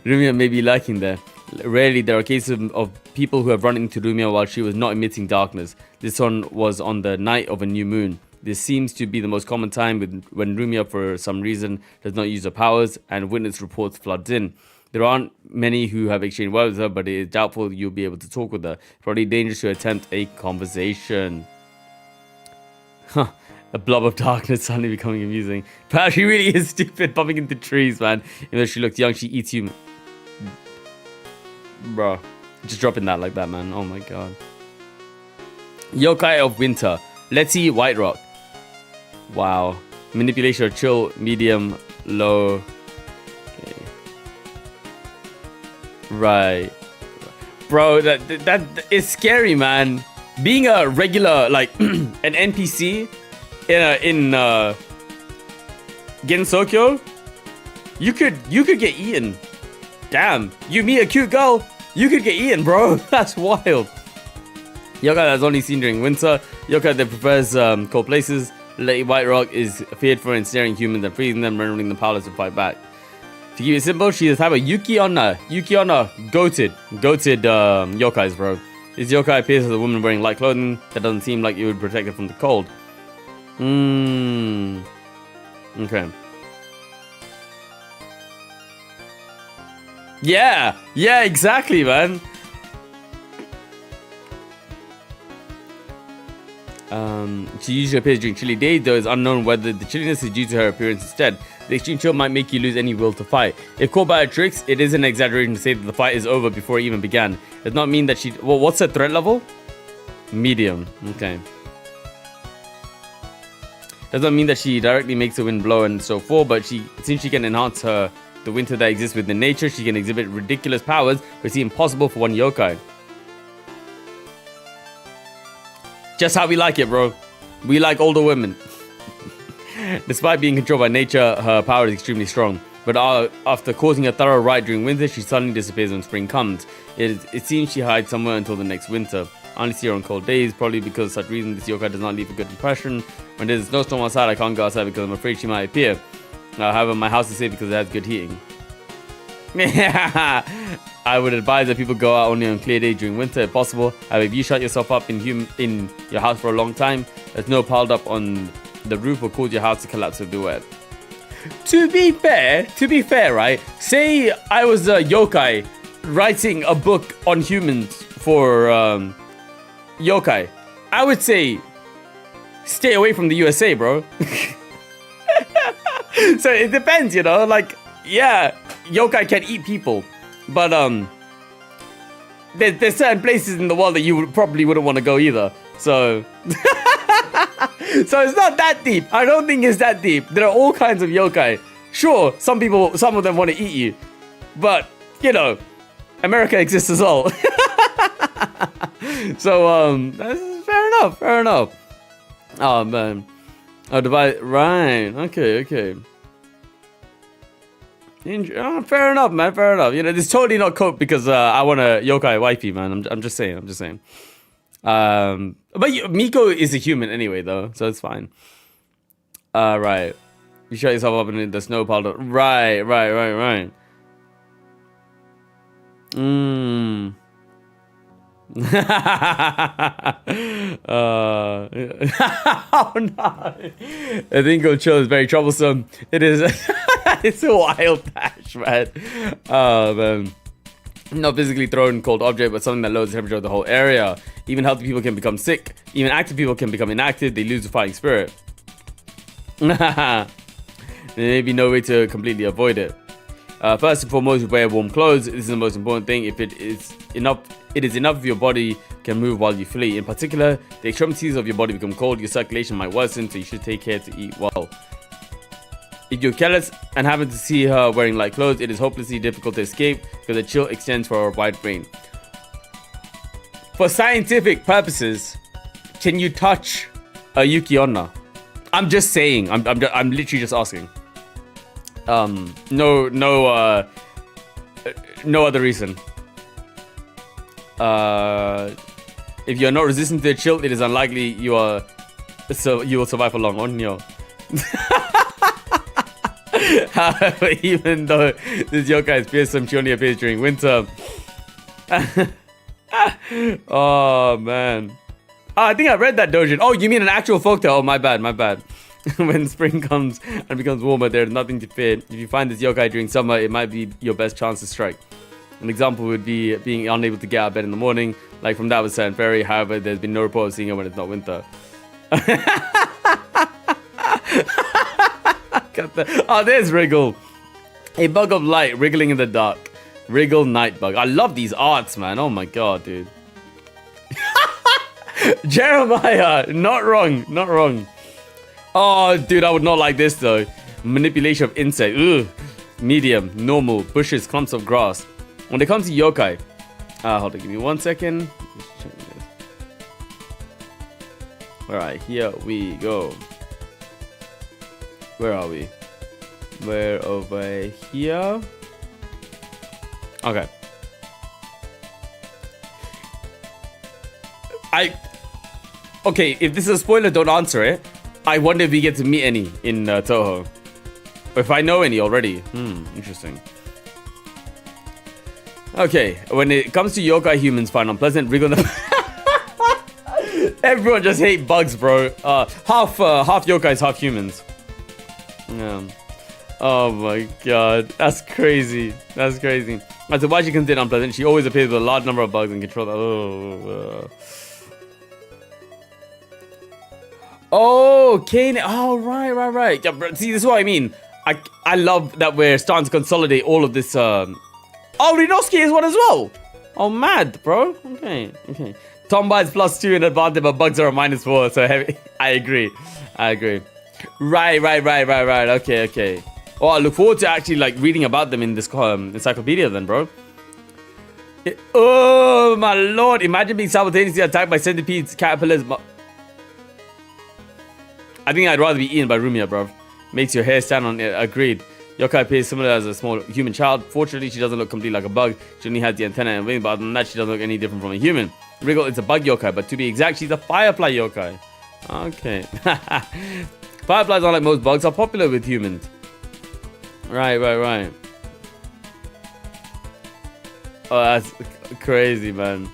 S1: Rumia may be lacking there. Rarely there are cases of people who have run into Rumia while she was not emitting darkness. This one was on the night of a new moon. This seems to be the most common time when Rumia, for some reason, does not use her powers and witness reports floods in. There aren't many who have exchanged words with her, but it is doubtful you'll be able to talk with her. Probably dangerous to attempt a conversation. Huh. A blob of darkness suddenly becoming amusing. But she really is stupid, bumping into trees, man. Even though she looks young, she eats human. Bro, just dropping that like that, man. Oh my god. Yokai of Winter. Letty White Rock. Wow. Manipulation of chill, medium, low. Okay. Right. Bro, that is scary, man. Being a regular, like, an NPC in Gensokyo, you could get eaten. Damn, you meet a cute girl, you could get eaten, bro. That's wild. Yokai that's only seen during winter. Yokai that prefers cold places. Lady White Rock is feared for ensnaring humans and freezing them, rendering them powerless to fight back. To keep it simple, she is the type of Yuki Onna, goated yokais, bro. This yokai appears as a woman wearing light clothing that doesn't seem like it would protect her from the cold. Okay. Yeah, exactly, man. She usually appears during chilly days, though it's unknown whether the chilliness is due to her appearance instead. The extreme chill might make you lose any will to fight. If caught by her tricks, it is an exaggeration to say that the fight is over before it even began. It does not mean that she... Well, what's her threat level? Medium. Okay. Does not mean that she directly makes the wind blow and so forth, but since she can enhance the winter that exists within nature, she can exhibit ridiculous powers which seem impossible for one yokai. Just how we like it, bro. We like older women. Despite being controlled by nature, her power is extremely strong. But after causing a thorough riot during winter, she suddenly disappears when spring comes. It seems she hides somewhere until the next winter. I only see her on cold days, probably because of such reason this yokai does not leave a good impression. When there's a snowstorm outside, I can't go outside because I'm afraid she might appear. However, my house is safe because it has good heating. I would advise that people go out only on clear days during winter if possible. However, if you shut yourself up in your house for a long time, there's snow piled up on the roof will cause your house to collapse with the wet. To be fair, right? Say I was a yokai writing a book on humans for yokai. I would say stay away from the USA, bro. So it depends, you know, like, yeah, yokai can eat people, but there's certain places in the world that you probably wouldn't want to go either. So so it's not that deep. I don't think it's that deep. There are all kinds of yokai. Sure, some of them want to eat you, but you know, America exists as well. So that's fair enough. Oh man. Oh, divide, right? Okay. Fair enough, man. Fair enough. You know, it's totally not cope because I want a yokai wifey, man. I'm just saying. But Miko is a human anyway, though, so it's fine. Right. You shut yourself up in the snow pile. Right. Oh no! I think Go Chill is very troublesome. It is. It's a wild dash, man. Man. Not physically thrown cold object, but something that lowers the temperature of the whole area. Even healthy people can become sick. Even active people can become inactive. They lose the fighting spirit. There may be no way to completely avoid it. First and foremost, wear warm clothes. This is the most important thing. If it is enough if your body can move while you flee. In particular, the extremities of your body become cold. Your circulation might worsen, so you should take care to eat well. If you're careless and happen to see her wearing light clothes, it is hopelessly difficult to escape because the chill extends for a wide range. For scientific purposes, can you touch a Yuki Onna? I'm just saying. I'm literally just asking. No other reason. If you're not resistant to the chill, it is unlikely you will survive for long. Onyo. However, even though this yokai is fearsome, she only appears during winter. Oh man. Oh, I think I read that dojin. Oh, you mean an actual folktale? Oh, my bad. When spring comes and becomes warmer, there's nothing to fear. If you find this yokai during summer, it might be your best chance to strike. An example would be being unable to get out of bed in the morning, like from that was certain fairy. However, there's been no report of seeing her when it's not winter. Oh, there's Wriggle. A bug of light wriggling in the dark. Wriggle night bug. I love these arts, man. Oh my god, dude. Jeremiah, not wrong, not wrong. Oh, dude, I would not like this though. Manipulation of insect. Ugh. Medium, normal, bushes, clumps of grass. When it comes to yokai, hold on, give me 1 second. Alright, here we go. Where are we? We're over here. Okay. Okay, if this is a spoiler, don't answer it. I wonder if we get to meet any in Touhou. Or if I know any already. Interesting. Okay, when it comes to yokai, humans find unpleasant. Wriggle. Everyone just hate bugs, bro. Half yokais, half humans. Yeah. Oh my god, that's crazy. That's crazy. And so why she considered unpleasant? She always appears with a large number of bugs and control. Oh, Kane. Oh, right. Yeah, bro, see, this is what I mean. I love that we're starting to consolidate all of this. Oh, Rinosuke is one as well. Oh, mad, bro. Okay. Tomba is +2 in advantage, but bugs are a -4. So heavy. I agree. Right. Okay. Oh, I look forward to actually like reading about them in this encyclopedia then, bro. Oh my lord! Imagine being simultaneously attacked by centipedes, caterpillars. I think I'd rather be eaten by Rumia, bro. Makes your hair stand on it. Agreed. Yokai appears similar as a small human child. Fortunately, she doesn't look completely like a bug. She only has the antenna and wing, but other than that, she doesn't look any different from a human. Wriggle is a bug yokai, but to be exact, she's a firefly yokai. Okay. Fireflies, unlike most bugs, are popular with humans. Right. Oh, that's crazy, man.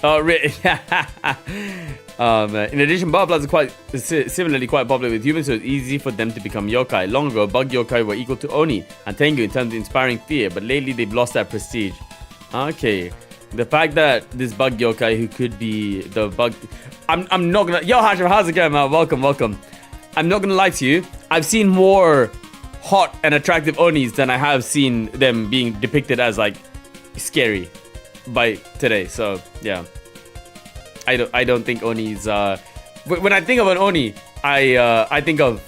S1: Oh, really? Man. In addition, fireflies are similarly quite popular with humans, so it's easy for them to become yokai. Long ago, bug yokai were equal to Oni and Tengu in terms of inspiring fear, but lately they've lost that prestige. Okay. The fact that this bug yokai who could be the bug... I'm not gonna... Yo, Hashim, how's it going, man? Welcome. I'm not gonna lie to you. I've seen more hot and attractive Onis than I have seen them being depicted as, like, scary by today. So, yeah. I don't think Onis... When I think of an Oni, I think of...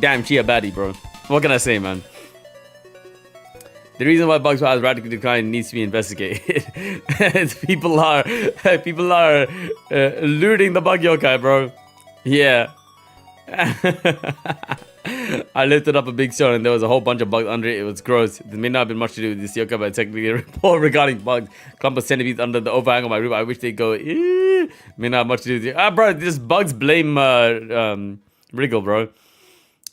S1: Damn, she a baddie, bro. What can I say, man? The reason why bugs has radically declined needs to be investigated. people are looting the bug yokai, bro. Yeah. I lifted up a big stone and there was a whole bunch of bugs under it. It was gross. There may not have been much to do with this yokai, but technically a report regarding bugs. Clump of centipedes under the overhang of my roof. I wish they'd go. May not have much to do with it. Bro, this bugs blame Wriggle, bro.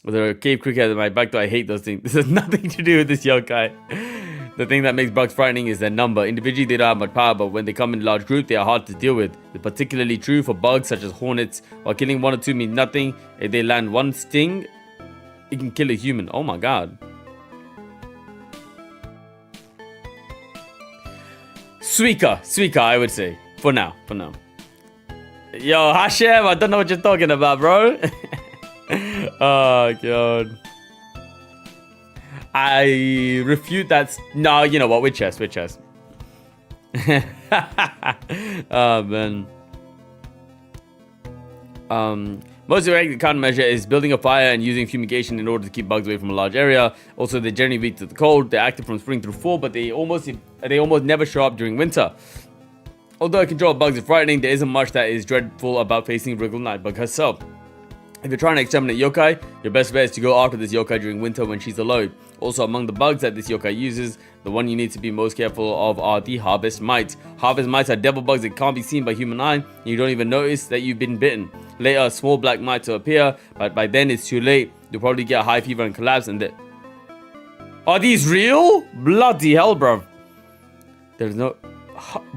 S1: The cave cricket in my back door. I hate those things. This has nothing to do with this yokai. The thing that makes bugs frightening is their number. Individually, they don't have much power, but when they come in large groups, they are hard to deal with. It's particularly true for bugs such as hornets. While killing 1 or 2 means nothing, if they land 1 sting, it can kill a human. Oh my god. Suika, I would say. For now. Yo, Hashem, I don't know what you're talking about, bro. Oh god. I refute that. No, you know what? With chess. Oh man. Most effective countermeasure is building a fire and using fumigation in order to keep bugs away from a large area. Also, they generally weak to the cold. They're active from spring through fall, but they almost never show up during winter. Although control of bugs is frightening, there isn't much that is dreadful about facing Wriggle Nightbug herself. If you're trying to exterminate yokai, your best bet is to go after this yokai during winter when she's alone. Also, among the bugs that this yokai uses, the one you need to be most careful of are the harvest mites. Harvest mites are devil bugs that can't be seen by human eye, and you don't even notice that you've been bitten. Later, small black mites will appear, but by then it's too late. You'll probably get a high fever and collapse, and are these real? Bloody hell, bro. There's no...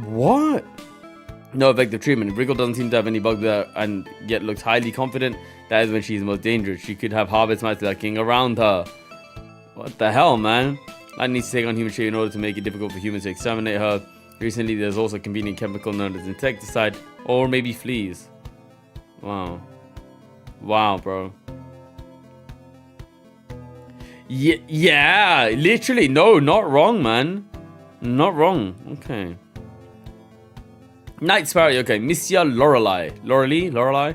S1: What? No effective treatment. Wriggle doesn't seem to have any bug there and yet looks highly confident. That is when she's most dangerous. She could have harvest mice lurking around her. What the hell, man? Light needs to take on human shape in order to make it difficult for humans to exterminate her. Recently, there's also a convenient chemical known as insecticide, or maybe fleas. Wow. Wow, bro. Yeah, literally. No, not wrong, man. Not wrong. Okay. Night Sparrow, okay. Mystia Lorelei.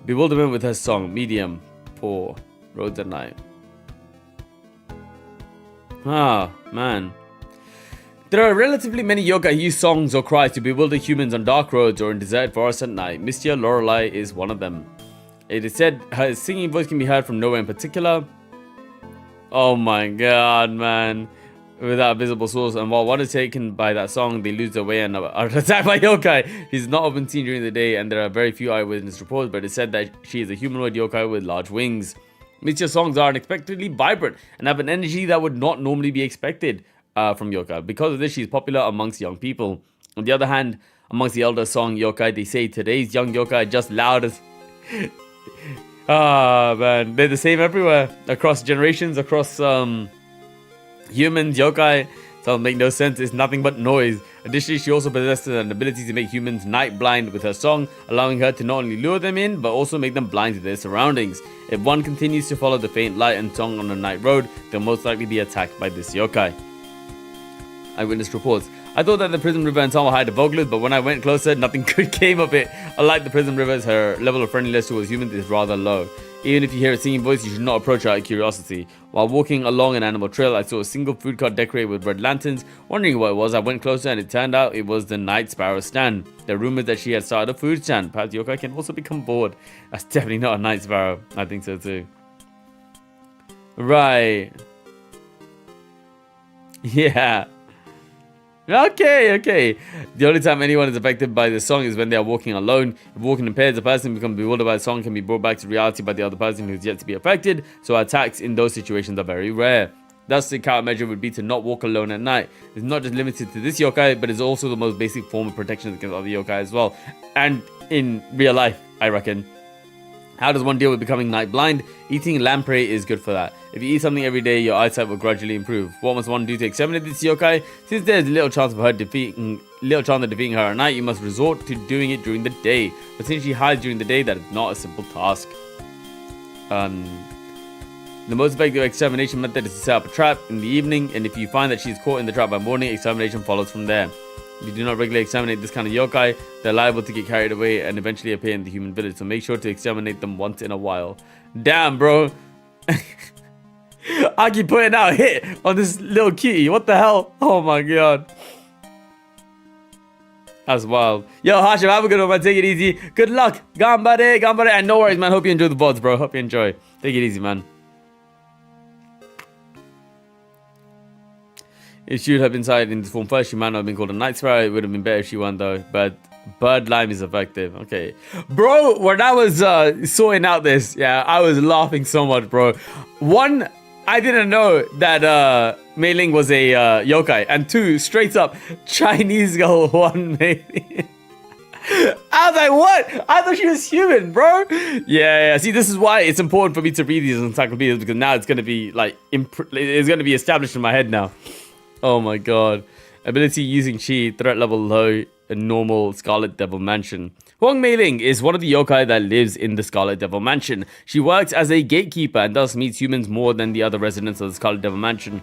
S1: Bewilderment with her song. Medium. Poor. Roads at night. Ah, man. There are relatively many yokai who use songs or cries to bewilder humans on dark roads or in deserted forests at night. Mystia Lorelei is one of them. It is said her singing voice can be heard from nowhere in particular. Oh my god, man. Without a visible source, and while one is taken by that song, they lose their way and are attacked by yokai. She's not often seen during the day, and there are very few eyewitness reports, but it's said that she is a humanoid yokai with large wings. Mystia's songs are unexpectedly vibrant and have an energy that would not normally be expected from yokai. Because of this, she's popular amongst young people. On the other hand, amongst the elder song yokai, they say today's young yokai are just loud as... Ah, man. They're the same everywhere. Across generations, across... humans, yokai, sounds make no sense. It's nothing but noise. Additionally, she also possesses an ability to make humans night blind with her song, allowing her to not only lure them in, but also make them blind to their surroundings. If one continues to follow the faint light and song on a night road, they'll most likely be attacked by this yokai. Eyewitness reports. I thought that the Prism River ensemble had a vocalist, but when I went closer, nothing good came of it. Unlike the Prism Rivers, her level of friendliness towards humans is rather low. Even if you hear a singing voice, you should not approach her out of curiosity. While walking along an animal trail, I saw a single food cart decorated with red lanterns. Wondering what it was, I went closer and it turned out it was the Night Sparrow stand. There are rumors that she had started a food stand. Perhaps yokai can also become bored. That's definitely not a Night Sparrow. I think so too. Right. Yeah. Okay. The only time anyone is affected by the song is when they are walking alone. If walking in pairs, the person who becomes bewildered by the song can be brought back to reality by the other person who is yet to be affected, so attacks in those situations are very rare. Thus, the countermeasure would be to not walk alone at night. It's not just limited to this yokai, but it's also the most basic form of protection against other yokai as well. And in real life, I reckon. How does one deal with becoming night blind? Eating lamprey is good for that. If you eat something every day, your eyesight will gradually improve. What must one do to exterminate this yokai? Since there is little chance of defeating her at night, you must resort to doing it during the day. But since she hides during the day, that is not a simple task. The most effective extermination method is to set up a trap in the evening, and if you find that she is caught in the trap by morning, extermination follows from there. If you do not regularly exterminate this kind of yokai, they're liable to get carried away and eventually appear in the human village, so make sure to exterminate them once in a while. Damn, bro. I keep putting out a hit on this little cutie. What the hell? Oh my god. That's wild. Yo, Hashim, have a good one, man. Take it easy. Good luck. Gambare. And no worries, man. Hope you enjoy the VODs, bro. Hope you enjoy. Take it easy, man. If she would have been sighted in this form first, she might not have been called a Night Sparrow. It would have been better if she won, though. But bird lime is effective. Okay. Bro, when I was sorting out this, yeah, I was laughing so much, bro. One, I didn't know that Meiling was a yokai. And two, straight up, Chinese girl won Meiling. I was like, what? I thought she was human, bro. Yeah. See, this is why it's important for me to read these encyclopedias, because now it's going to be, like, it's going to be established in my head now. Oh my god. Ability using chi, threat level low, a normal Scarlet Devil Mansion. Huang Meiling is one of the yokai that lives in the Scarlet Devil Mansion. She works as a gatekeeper and thus meets humans more than the other residents of the Scarlet Devil Mansion.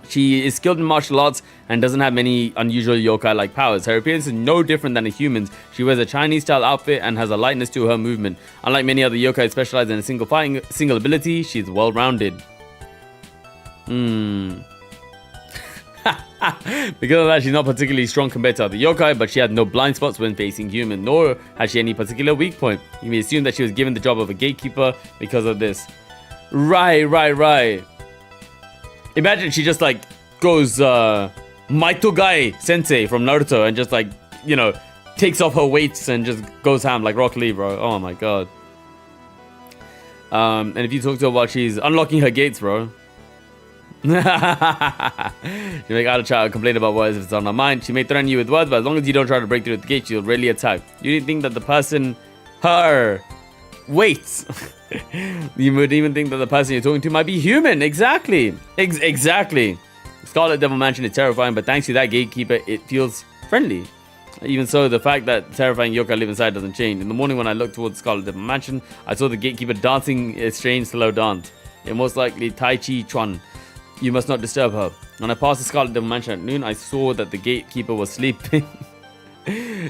S1: She is skilled in martial arts and doesn't have many unusual yokai-like powers. Her appearance is no different than a human's. She wears a Chinese-style outfit and has a lightness to her movement. Unlike many other yokai specialized in a single ability, she's well-rounded. Because of that, she's not particularly strong compared to other yokai, but she had no blind spots when facing human, nor had she any particular weak point. You may assume that she was given the job of a gatekeeper because of this. Right. Imagine she just like goes Maitogai Sensei from Naruto and just like, you know, takes off her weights and just goes ham like Rock Lee, bro. Oh my god. And if you talk to her while she's unlocking her gates, bro. She make out a child complain about words if it's on her mind. She may threaten you with words, but as long as you don't try to break through the gate, she'll really attack. You didn't think that the person, wait. You would even think that the person you're talking to might be human. Exactly. Exactly. Scarlet Devil Mansion is terrifying, but thanks to that gatekeeper, it feels friendly. Even so, the fact that terrifying yokai live inside doesn't change. In the morning when I looked towards the Scarlet Devil Mansion, I saw the gatekeeper dancing a strange slow dance. It most likely Tai Chi Chuan. You must not disturb her. When I passed the Scarlet Devil Mansion at noon, I saw that the gatekeeper was sleeping.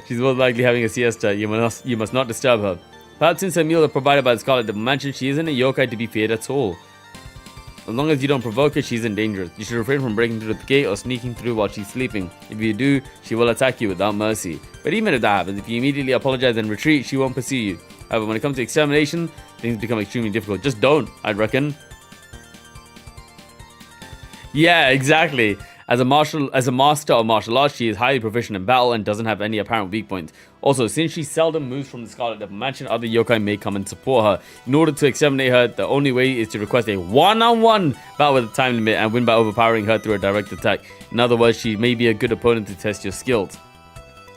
S1: She's most likely having a siesta. You must not disturb her. Perhaps since her meals are provided by the Scarlet Devil Mansion, she isn't a yokai to be feared at all. As long as you don't provoke her, she isn't dangerous. You should refrain from breaking through the gate or sneaking through while she's sleeping. If you do, she will attack you without mercy. But even if that happens, if you immediately apologize and retreat, she won't pursue you. However, when it comes to extermination, things become extremely difficult. Just don't, I'd reckon. Yeah, exactly. As a master of martial arts, she is highly proficient in battle and doesn't have any apparent weak points. Also, since she seldom moves from the Scarlet Devil Mansion, other yokai may come and support her. In order to exterminate her, the only way is to request a one-on-one battle with a time limit and win by overpowering her through a direct attack. In other words, she may be a good opponent to test your skills.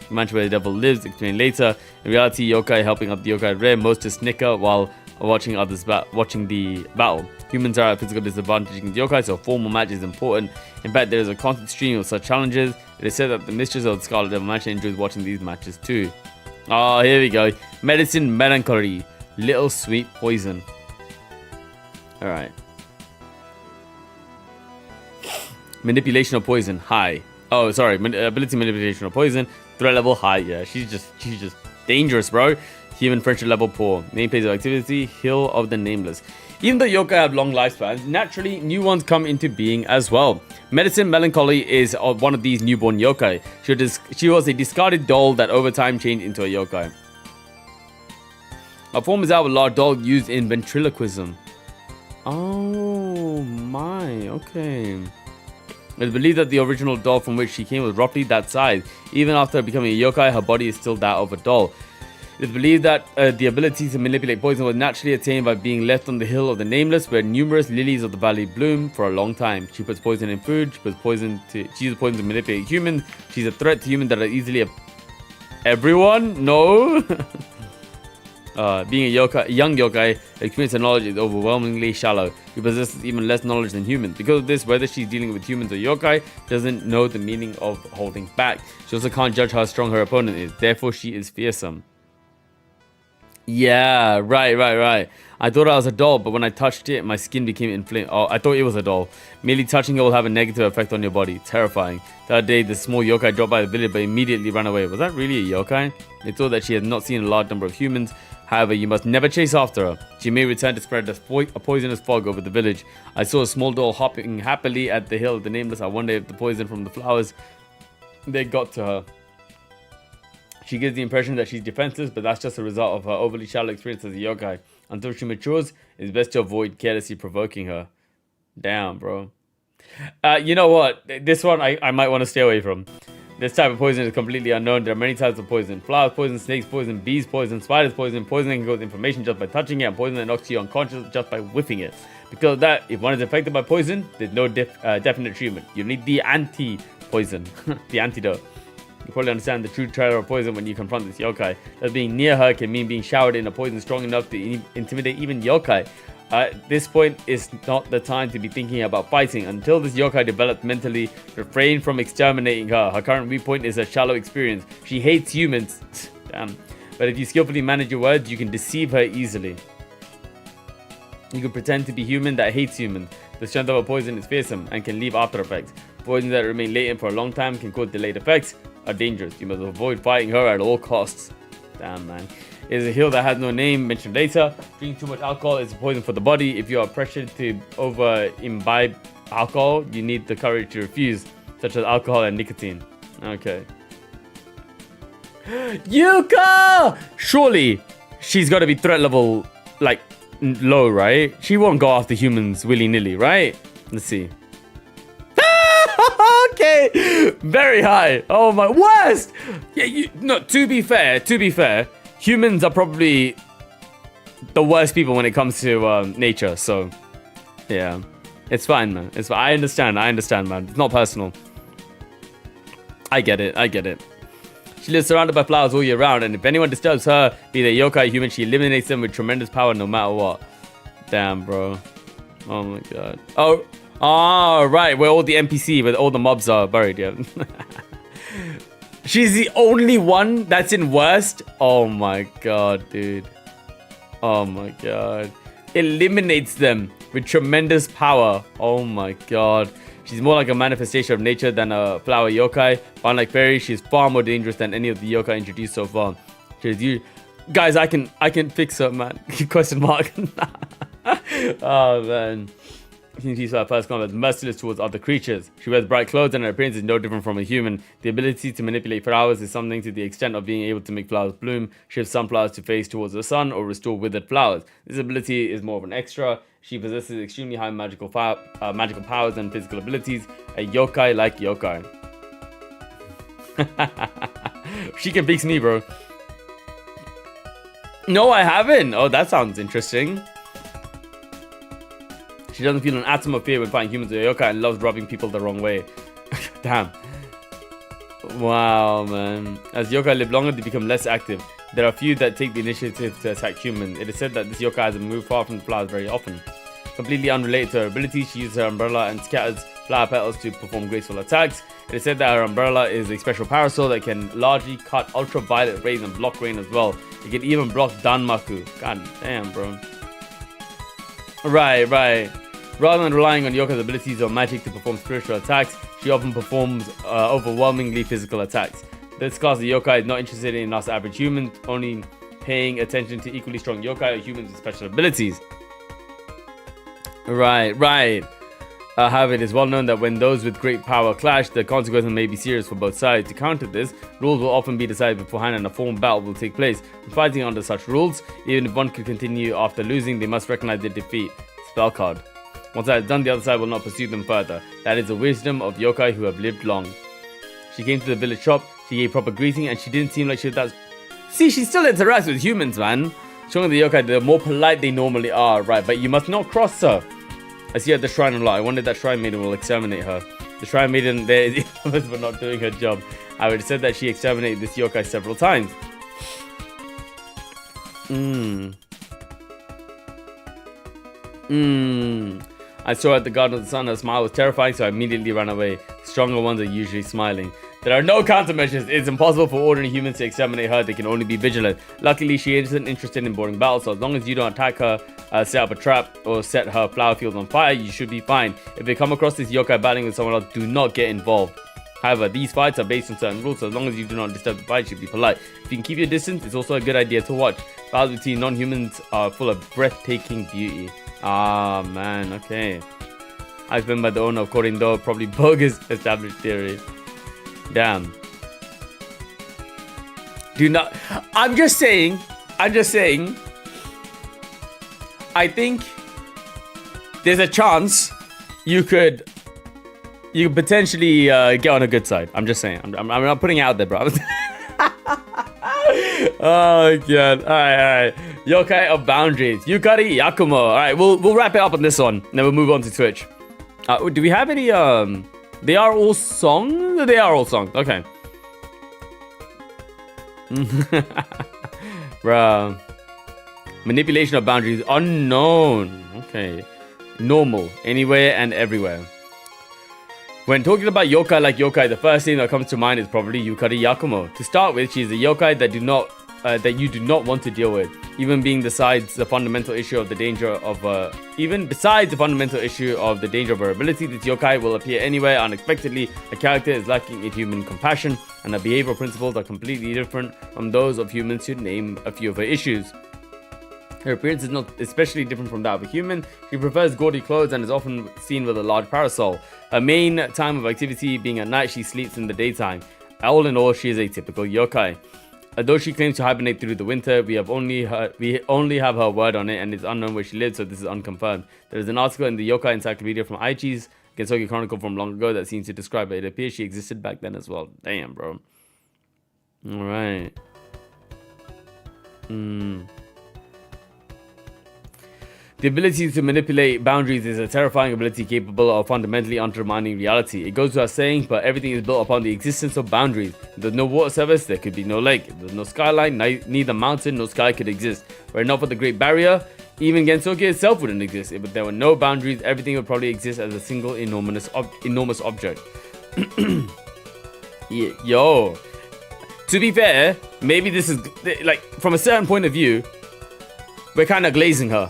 S1: The mansion where the devil lives, explained later. In reality, yokai helping up the yokai rare, most to snicker while watching the battle. Humans are at physical disadvantage against yokai, so a formal match is important. In fact, there is a constant stream of such challenges. It is said that the mistress of the Scarlet Devil Mansion enjoys watching these matches too. Oh, here we go. Medicine Melancholy. Little sweet poison. Alright. Manipulation of poison. High. Oh, sorry. Ability manipulation of poison. Threat level high. Yeah, she's just dangerous, bro. Human friendship level poor. Main phase of activity. Hill of the Nameless. Even though yokai have long lifespans, naturally new ones come into being as well. Medicine Melancholy is one of these newborn yokai. She was a discarded doll that over time changed into a yokai. Her form is out of a large doll used in ventriloquism. Oh my, okay. It is believed that the original doll from which she came was roughly that size. Even after becoming a yokai, her body is still that of a doll. It is believed that the ability to manipulate poison was naturally attained by being left on the Hill of the Nameless, where numerous lilies of the valley bloom for a long time. She puts poison in food. She uses poison to manipulate humans. She's a threat to humans that are easily. Everyone? No. Being a young yokai, experience and knowledge is overwhelmingly shallow. She possesses even less knowledge than humans. Because of this, whether she's dealing with humans or yokai, doesn't know the meaning of holding back. She also can't judge how strong her opponent is. Therefore, she is fearsome. Yeah, right. I thought I was a doll, but when I touched it, my skin became inflamed. Oh, I thought it was a doll. Merely touching it will have a negative effect on your body. Terrifying. The other day, the small yokai dropped by the village, but immediately ran away. Was that really a yokai? They thought that she had not seen a large number of humans. However, you must never chase after her. She may return to spread a poisonous fog over the village. I saw a small doll hopping happily at the Hill of the Nameless. I wonder if the poison from the flowers, they got to her. She gives the impression that she's defenseless, but that's just a result of her overly shallow experience as a yokai. Until she matures, it's best to avoid carelessly provoking her. Damn, bro. You know what? This one I might want to stay away from. This type of poison is completely unknown. There are many types of poison. Flowers poison, snakes poison, bees poison, spiders poison. Poison that can cause inflammation just by touching it, and poison that knocks you unconscious just by whiffing it. Because of that, if one is affected by poison, there's no definite treatment. You need the anti-poison, the antidote. You probably understand the true terror of poison when you confront this yokai. That being near her can mean being showered in a poison strong enough to intimidate even yokai. At this point is not the time to be thinking about fighting. Until this yokai develops mentally, refrain from exterminating her. Her current weak point is a shallow experience. She hates humans. Damn. But if you skillfully manage your words, you can deceive her easily. You can pretend to be human that hates humans. The strength of a poison is fearsome and can leave after effects. Poisons that remain latent for a long time can cause delayed effects, are dangerous. You must avoid fighting her at all costs. Damn, man. It is a hill that has no name, mentioned later. Drinking too much alcohol is a poison for the body. If you are pressured to over-imbibe alcohol, you need the courage to refuse, such as alcohol and nicotine. Okay. Yuka! Surely, she's got to be threat level, like, low, right? She won't go after humans willy-nilly, right? Let's see. Okay, very high. Oh my, worst. Yeah, no. To be fair, humans are probably the worst people when it comes to nature. So, yeah. It's fine, man. It's fine. I understand, man. It's not personal. I get it. She lives surrounded by flowers all year round, and if anyone disturbs her, be they yokai or human, she eliminates them with tremendous power no matter what. Damn, bro. Oh my god. Oh, right. Where all the NPC, where all the mobs are buried, yeah. She's the only one that's in worst. Oh my god, dude. Oh my god. Eliminates them with tremendous power. Oh my god. She's more like a manifestation of nature than a flower yokai. But unlike Fairies, she's far more dangerous than any of the yokai introduced so far. Guys, I can fix her, man. Question mark. Oh man. She's her first combat, merciless towards other creatures. She wears bright clothes and her appearance is no different from a human. The ability to manipulate flowers is something to the extent of being able to make flowers bloom, shift sunflowers to face towards the sun, or restore withered flowers. This ability is more of an extra. She possesses extremely high magical powers and physical abilities. A yokai like yokai. She can fix me, bro. No, I haven't. Oh, that sounds interesting. She doesn't feel an atom of fear when fighting humans or yokai and loves rubbing people the wrong way. Damn. Wow, man. As yokai live longer, they become less active. There are few that take the initiative to attack humans. It is said that this yokai has moved far from the flowers very often. Completely unrelated to her abilities, she uses her umbrella and scatters flower petals to perform graceful attacks. It is said that her umbrella is a special parasol that can largely cut ultraviolet rays and block rain as well. It can even block Danmaku. God damn, bro. Right. Rather than relying on Yoka's abilities or magic to perform spiritual attacks, she often performs overwhelmingly physical attacks. This class of yokai is not interested in us average humans, only paying attention to equally strong yokai or humans with special abilities. Right. However, it is well known that when those with great power clash, the consequences may be serious for both sides. To counter this, rules will often be decided beforehand and a formal battle will take place. When fighting under such rules, even if one could continue after losing, they must recognize their defeat. Spell card. Once that is done, the other side will not pursue them further. That is the wisdom of yokai who have lived long. She came to the village shop, she gave proper greeting, and she didn't seem like she was that... See, she still interacts with humans, man. Showing the yokai, the more polite they normally are, right, but you must not cross her. I see her at the shrine a lot. I wonder if that shrine maiden will exterminate her. The shrine maiden there is infamous for not doing her job. I would have said that she exterminated this yokai several times. I saw her at the Garden of the Sun. Her smile was terrifying, so I immediately ran away. Stronger ones are usually smiling. There are no countermeasures. It's impossible for ordinary humans to exterminate her. They can only be vigilant. Luckily, she isn't interested in boarding battles, so as long as you don't attack her, set up a trap, or set her flower fields on fire, you should be fine. If you come across this yokai battling with someone else, do not get involved. However, these fights are based on certain rules, so as long as you do not disturb the fight, you should be polite. If you can keep your distance, it's also a good idea to watch. Battles between non-humans are full of breathtaking beauty. Ah, man, okay. I've been by the owner of Korindo, probably bogus established theory. Damn. Do not... I'm just saying. I think there's a chance you could potentially get on a good side. I'm just saying. I'm not putting it out there, bro. Oh, God. All right. Yokai of Boundaries. Yukari Yakumo. All right, we'll wrap it up on this one. Then we'll move on to Twitch. Do we have any... They are all songs? They are all songs. Okay. Bruh. Manipulation of boundaries. Unknown. Okay. Normal. Anywhere and everywhere. When talking about yokai like yokai, the first thing that comes to mind is probably Yukari Yakumo. To start with, she is a yokai that you do not want to deal with. Even besides the fundamental issue of the danger of her ability, this yokai will appear anywhere unexpectedly. A character is lacking in human compassion, and her behavioral principles are completely different from those of humans, to name a few of her issues. Her appearance is not especially different from that of a human. She prefers gaudy clothes and is often seen with a large parasol. Her main time of activity being at night, she sleeps in the daytime. All in all, she is a typical yokai. Although she claims to hibernate through the winter, we only have her word on it, and it's unknown where she lives, so this is unconfirmed. There is an article in the Yokai Encyclopedia from Aichi's Gensoki Chronicle from long ago that seems to describe it. It appears she existed back then as well. Damn, bro. Alright. The ability to manipulate boundaries is a terrifying ability capable of fundamentally undermining reality. It goes without saying, but everything is built upon the existence of boundaries. If there's no water surface, there could be no lake. If there's no skyline, neither mountain nor sky could exist. Were it not for the Great Barrier, even Gensokyo itself wouldn't exist. If there were no boundaries, everything would probably exist as a single enormous object. Yo. To be fair, maybe this is, like, from a certain point of view, we're kind of glazing her.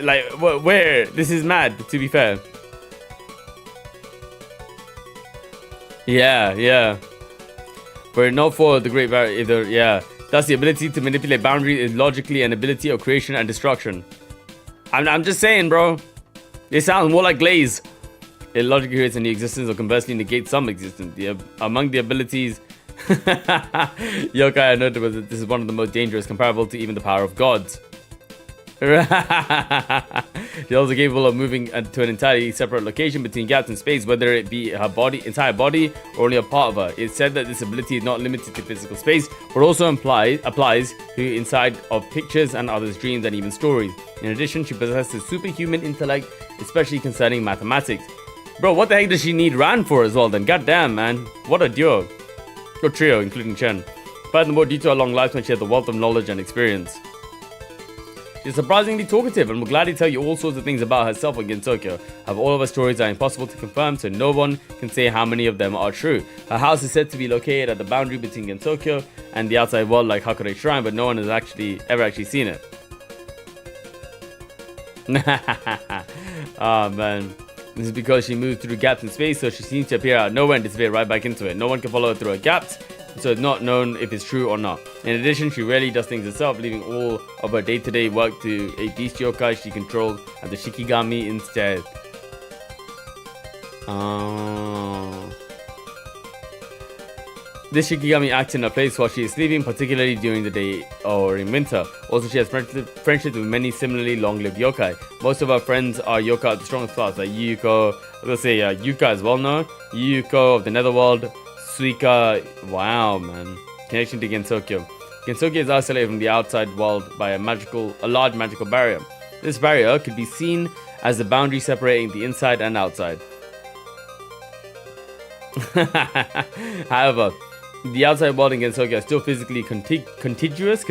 S1: Like, where? This is mad, to be fair. Yeah. Were it not for the Great Barrier, yeah. Thus, the ability to manipulate boundaries is logically an ability of creation and destruction. I'm just saying, bro. It sounds more like glaze. It logically creates a new existence or conversely negates some existence. Among the abilities... Yokai, I noted that this is one of the most dangerous, comparable to even the power of gods. She's also capable of moving to an entirely separate location between gaps in space, whether it be her entire body or only a part of her. It's said that this ability is not limited to physical space, but also applies to inside of pictures and others' dreams and even stories. In addition, she possesses superhuman intellect, especially concerning mathematics. Bro, what the heck does she need Ran for as well then? Goddamn, man. What a duo. Or trio, including Chen. Furthermore, due to her long lifespan, she has a wealth of knowledge and experience. She's surprisingly talkative and will gladly tell you all sorts of things about herself and Gensokyo. However, all of her stories are impossible to confirm, so no one can say how many of them are true. Her house is said to be located at the boundary between Gensokyo and the outside world like Hakure Shrine, but no one has ever actually seen it. Oh man. This is because she moves through gaps in space, so she seems to appear out of nowhere and disappear right back into it. No one can follow her through her gaps, so it's not known if it's true or not. In addition, she rarely does things herself, leaving all of her day-to-day work to a beast yokai she controls and the Shikigami instead. This Shikigami acts in her place while she is sleeping, particularly during the day or in winter. Also, she has friendships with many similarly long-lived yokai. Most of her friends are yokai of the strongest class, like Yuuka, Yuka is well known, Yuuka of the Netherworld, Suika, wow man, connection to Gensokyo. Gensokyo is isolated from the outside world by a large magical barrier. This barrier could be seen as the boundary separating the inside and outside. However, the outside world in Gensokyo is still physically contiguous,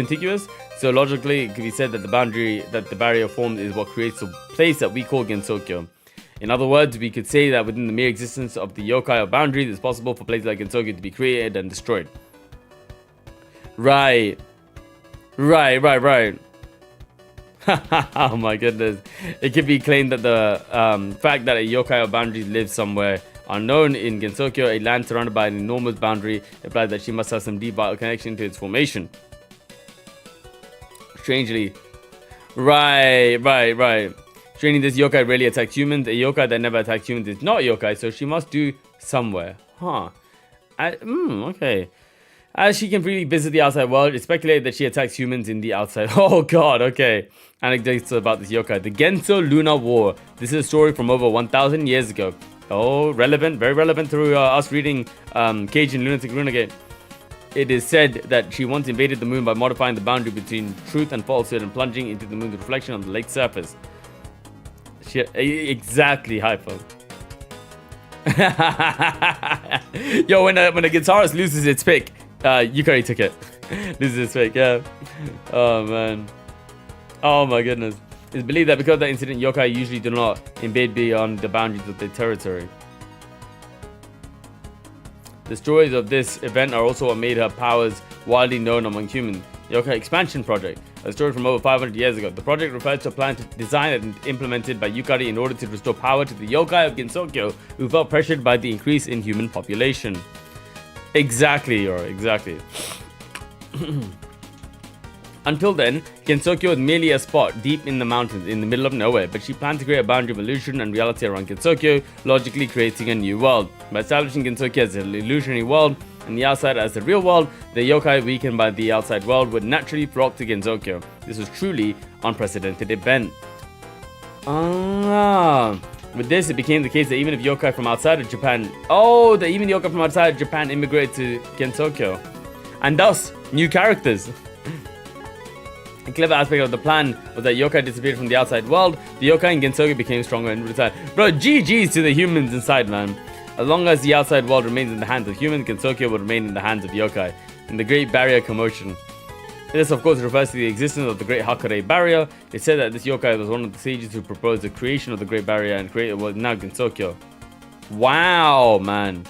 S1: so logically it can be said that the barrier formed is what creates the place that we call Gensokyo. In other words, we could say that within the mere existence of the yokai or boundaries, it's possible for places like Gensokyo to be created and destroyed. Right. Oh my goodness. It could be claimed that the fact that a yokai or boundary lives somewhere unknown in Gensokyo, a land surrounded by an enormous boundary, implies that she must have some deep vital connection to its formation. Strangely. Right. Strangely, this yokai rarely attacks humans. A yokai that never attacks humans is not a yokai, so she must do somewhere. Okay. As she can freely visit the outside world, it's speculated that she attacks humans in the outside. Oh god, okay. Anecdotes about this yokai. The Genso Lunar War. This is a story from over 1,000 years ago. Oh, relevant, very relevant through us reading Cajun Lunatic Runagate. It is said that she once invaded the moon by modifying the boundary between truth and falsehood and plunging into the moon's reflection on the lake's surface. Exactly, hypo. Yo, when a guitarist loses its pick, Yukari took it. Loses its pick, yeah. Oh man. Oh my goodness. It's believed that because of that incident, yokai usually do not invade beyond the boundaries of their territory. The stories of this event are also what made her powers widely known among humans. Yokai Expansion Project, a story from over 500 years ago. The project refers to a plan designed and implemented by Yukari in order to restore power to the yokai of Gensokyo, who felt pressured by the increase in human population. Exactly, or exactly. Until then, Gensokyo was merely a spot deep in the mountains in the middle of nowhere, but she planned to create a boundary of illusion and reality around Gensokyo, logically creating a new world. By establishing Gensokyo as an illusionary world and the outside as the real world, the yokai weakened by the outside world would naturally flock to Gensokyo. This was truly unprecedented event. With this, it became the case that even yokai from outside of Japan immigrated to Gensokyo. And thus, new characters. A clever aspect of the plan was that yokai disappeared from the outside world. The yokai in Gensoku became stronger and retired. Bro, GG's to the humans inside, man. As long as the outside world remains in the hands of humans, Gensoku will remain in the hands of yokai. In the Great Barrier Commotion. This, of course, refers to the existence of the Great Hakare Barrier. It said that this yokai was one of the sages who proposed the creation of the Great Barrier and created what is now Gensoku. Wow, man.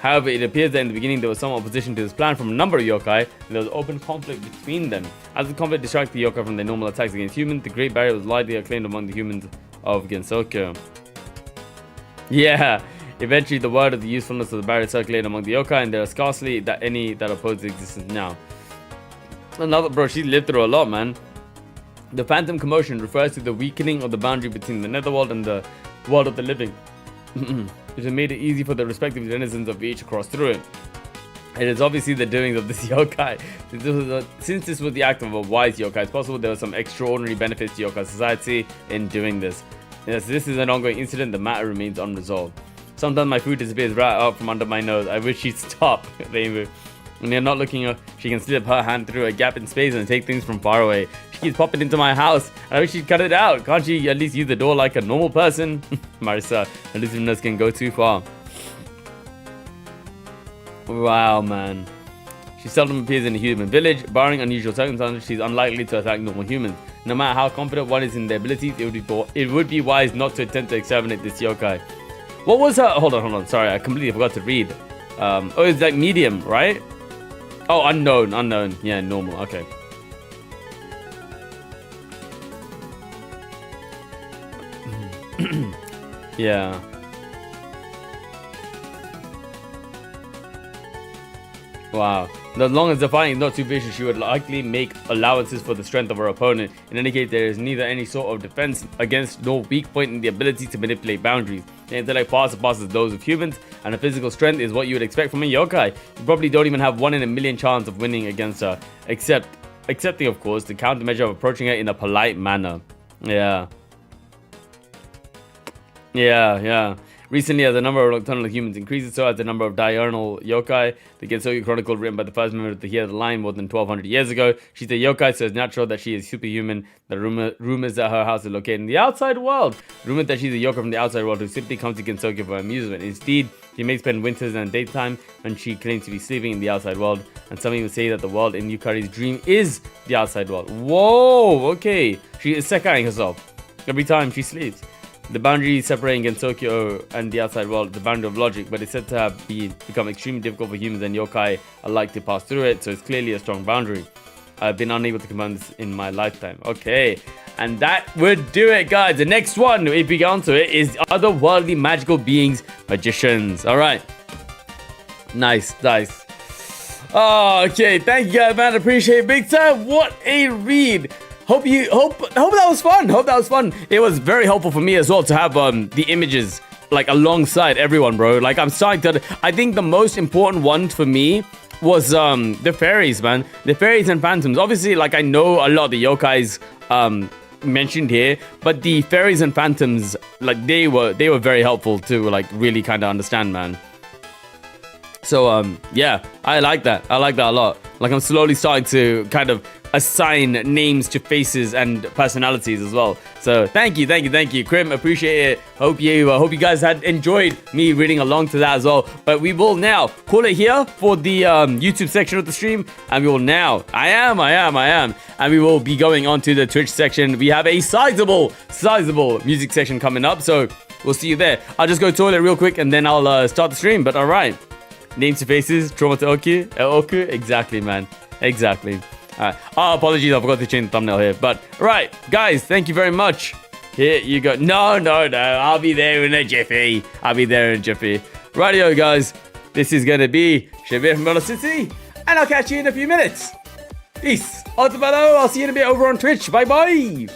S1: However, it appears that in the beginning there was some opposition to this plan from a number of yokai, and there was open conflict between them. As the conflict distracted the yokai from their normal attacks against humans, the Great Barrier was widely acclaimed among the humans of Gensoku. Yeah, eventually the word of the usefulness of the barrier circulated among the yokai, and there are scarcely any that oppose its existence now. Another, bro, she lived through a lot, man. The phantom commotion refers to the weakening of the boundary between the netherworld and the world of the living. Which has made it easy for the respective denizens of each to cross through it. It is obviously the doings of this yokai. Since this was the act of a wise yokai, it's possible there were some extraordinary benefits to yokai society in doing this. As this is an ongoing incident, the matter remains unresolved. Sometimes my food disappears right out from under my nose. I wish she'd stop. When you're not looking up, she can slip her hand through a gap in space and take things from far away. She keeps popping into my house, and I wish she'd cut it out. Can't she at least use the door like a normal person? Marisa, elusiveness can go too far. Wow, man. She seldom appears in a human village. Barring unusual circumstances, she's unlikely to attack normal humans. No matter how confident one is in their abilities, it would be wise not to attempt to exterminate this yokai. What was her... Hold on. Sorry, I completely forgot to read. Oh, it's like medium, right? Oh, unknown. Yeah, normal. Okay. Yeah. Wow. As long as the fighting is not too vicious, she would likely make allowances for the strength of her opponent. In any case, there is neither any sort of defense against nor weak point in the ability to manipulate boundaries. The intellect far surpasses those of humans, and the physical strength is what you would expect from a yokai. You probably don't even have 1 in a million chance of winning against her, accepting, of course, the countermeasure of approaching her in a polite manner. Yeah. Recently, as the number of nocturnal humans increases, so as the number of diurnal yokai. The Gensoku Chronicle, written by the first member of the Hear the Line more than 1200 years ago. She's a yokai, so it's natural that she is superhuman. The rumors that her house is located in the outside world. Rumors that she's a yokai from the outside world who simply comes to Gensoku for amusement. Instead, she may spend winters and daytime when she claims to be sleeping in the outside world. And some even say that the world in Yukari's dream is the outside world. Whoa, okay. She is sekaiing herself every time she sleeps. The boundary separating Gensoku and the outside world is the boundary of logic, but it's said to have become extremely difficult for humans and yokai alike to pass through it, so it's clearly a strong boundary. I've been unable to confirm this in my lifetime. Okay, and that would do it, guys. The next one, if we get onto it, is otherworldly magical beings, magicians. All right. Nice. Oh, okay, thank you guys, man. Appreciate it big time. What a read. Hope that was fun. It was very helpful for me as well to have the images like alongside everyone, bro. Like, I'm psyched that I think the most important one for me was the fairies, man. The fairies and phantoms. Obviously, like, I know a lot of the yokais mentioned here, but the fairies and phantoms, like, they were very helpful to like really kind of understand, man. So yeah, I like that a lot. Like, I'm slowly starting to kind of assign names to faces and personalities as well. So thank you, Krim. Appreciate it. Hope you guys had enjoyed me reading along to that as well. But we will now call it here for the YouTube section of the stream, and we will now I am, and we will be going on to the Twitch section. We have a sizable music section coming up, so we'll see you there. I'll just go to the toilet real quick and then I'll start the stream. But all right, names to faces, trauma to oku, exactly, man, exactly. Apologies, I forgot to change the thumbnail here. But, right, guys, thank you very much. Here you go. No. I'll be there in a jiffy. Rightio, guys. This is going to be Shabir from Velo City. And I'll catch you in a few minutes. Peace. I'll see you in a bit over on Twitch. Bye-bye.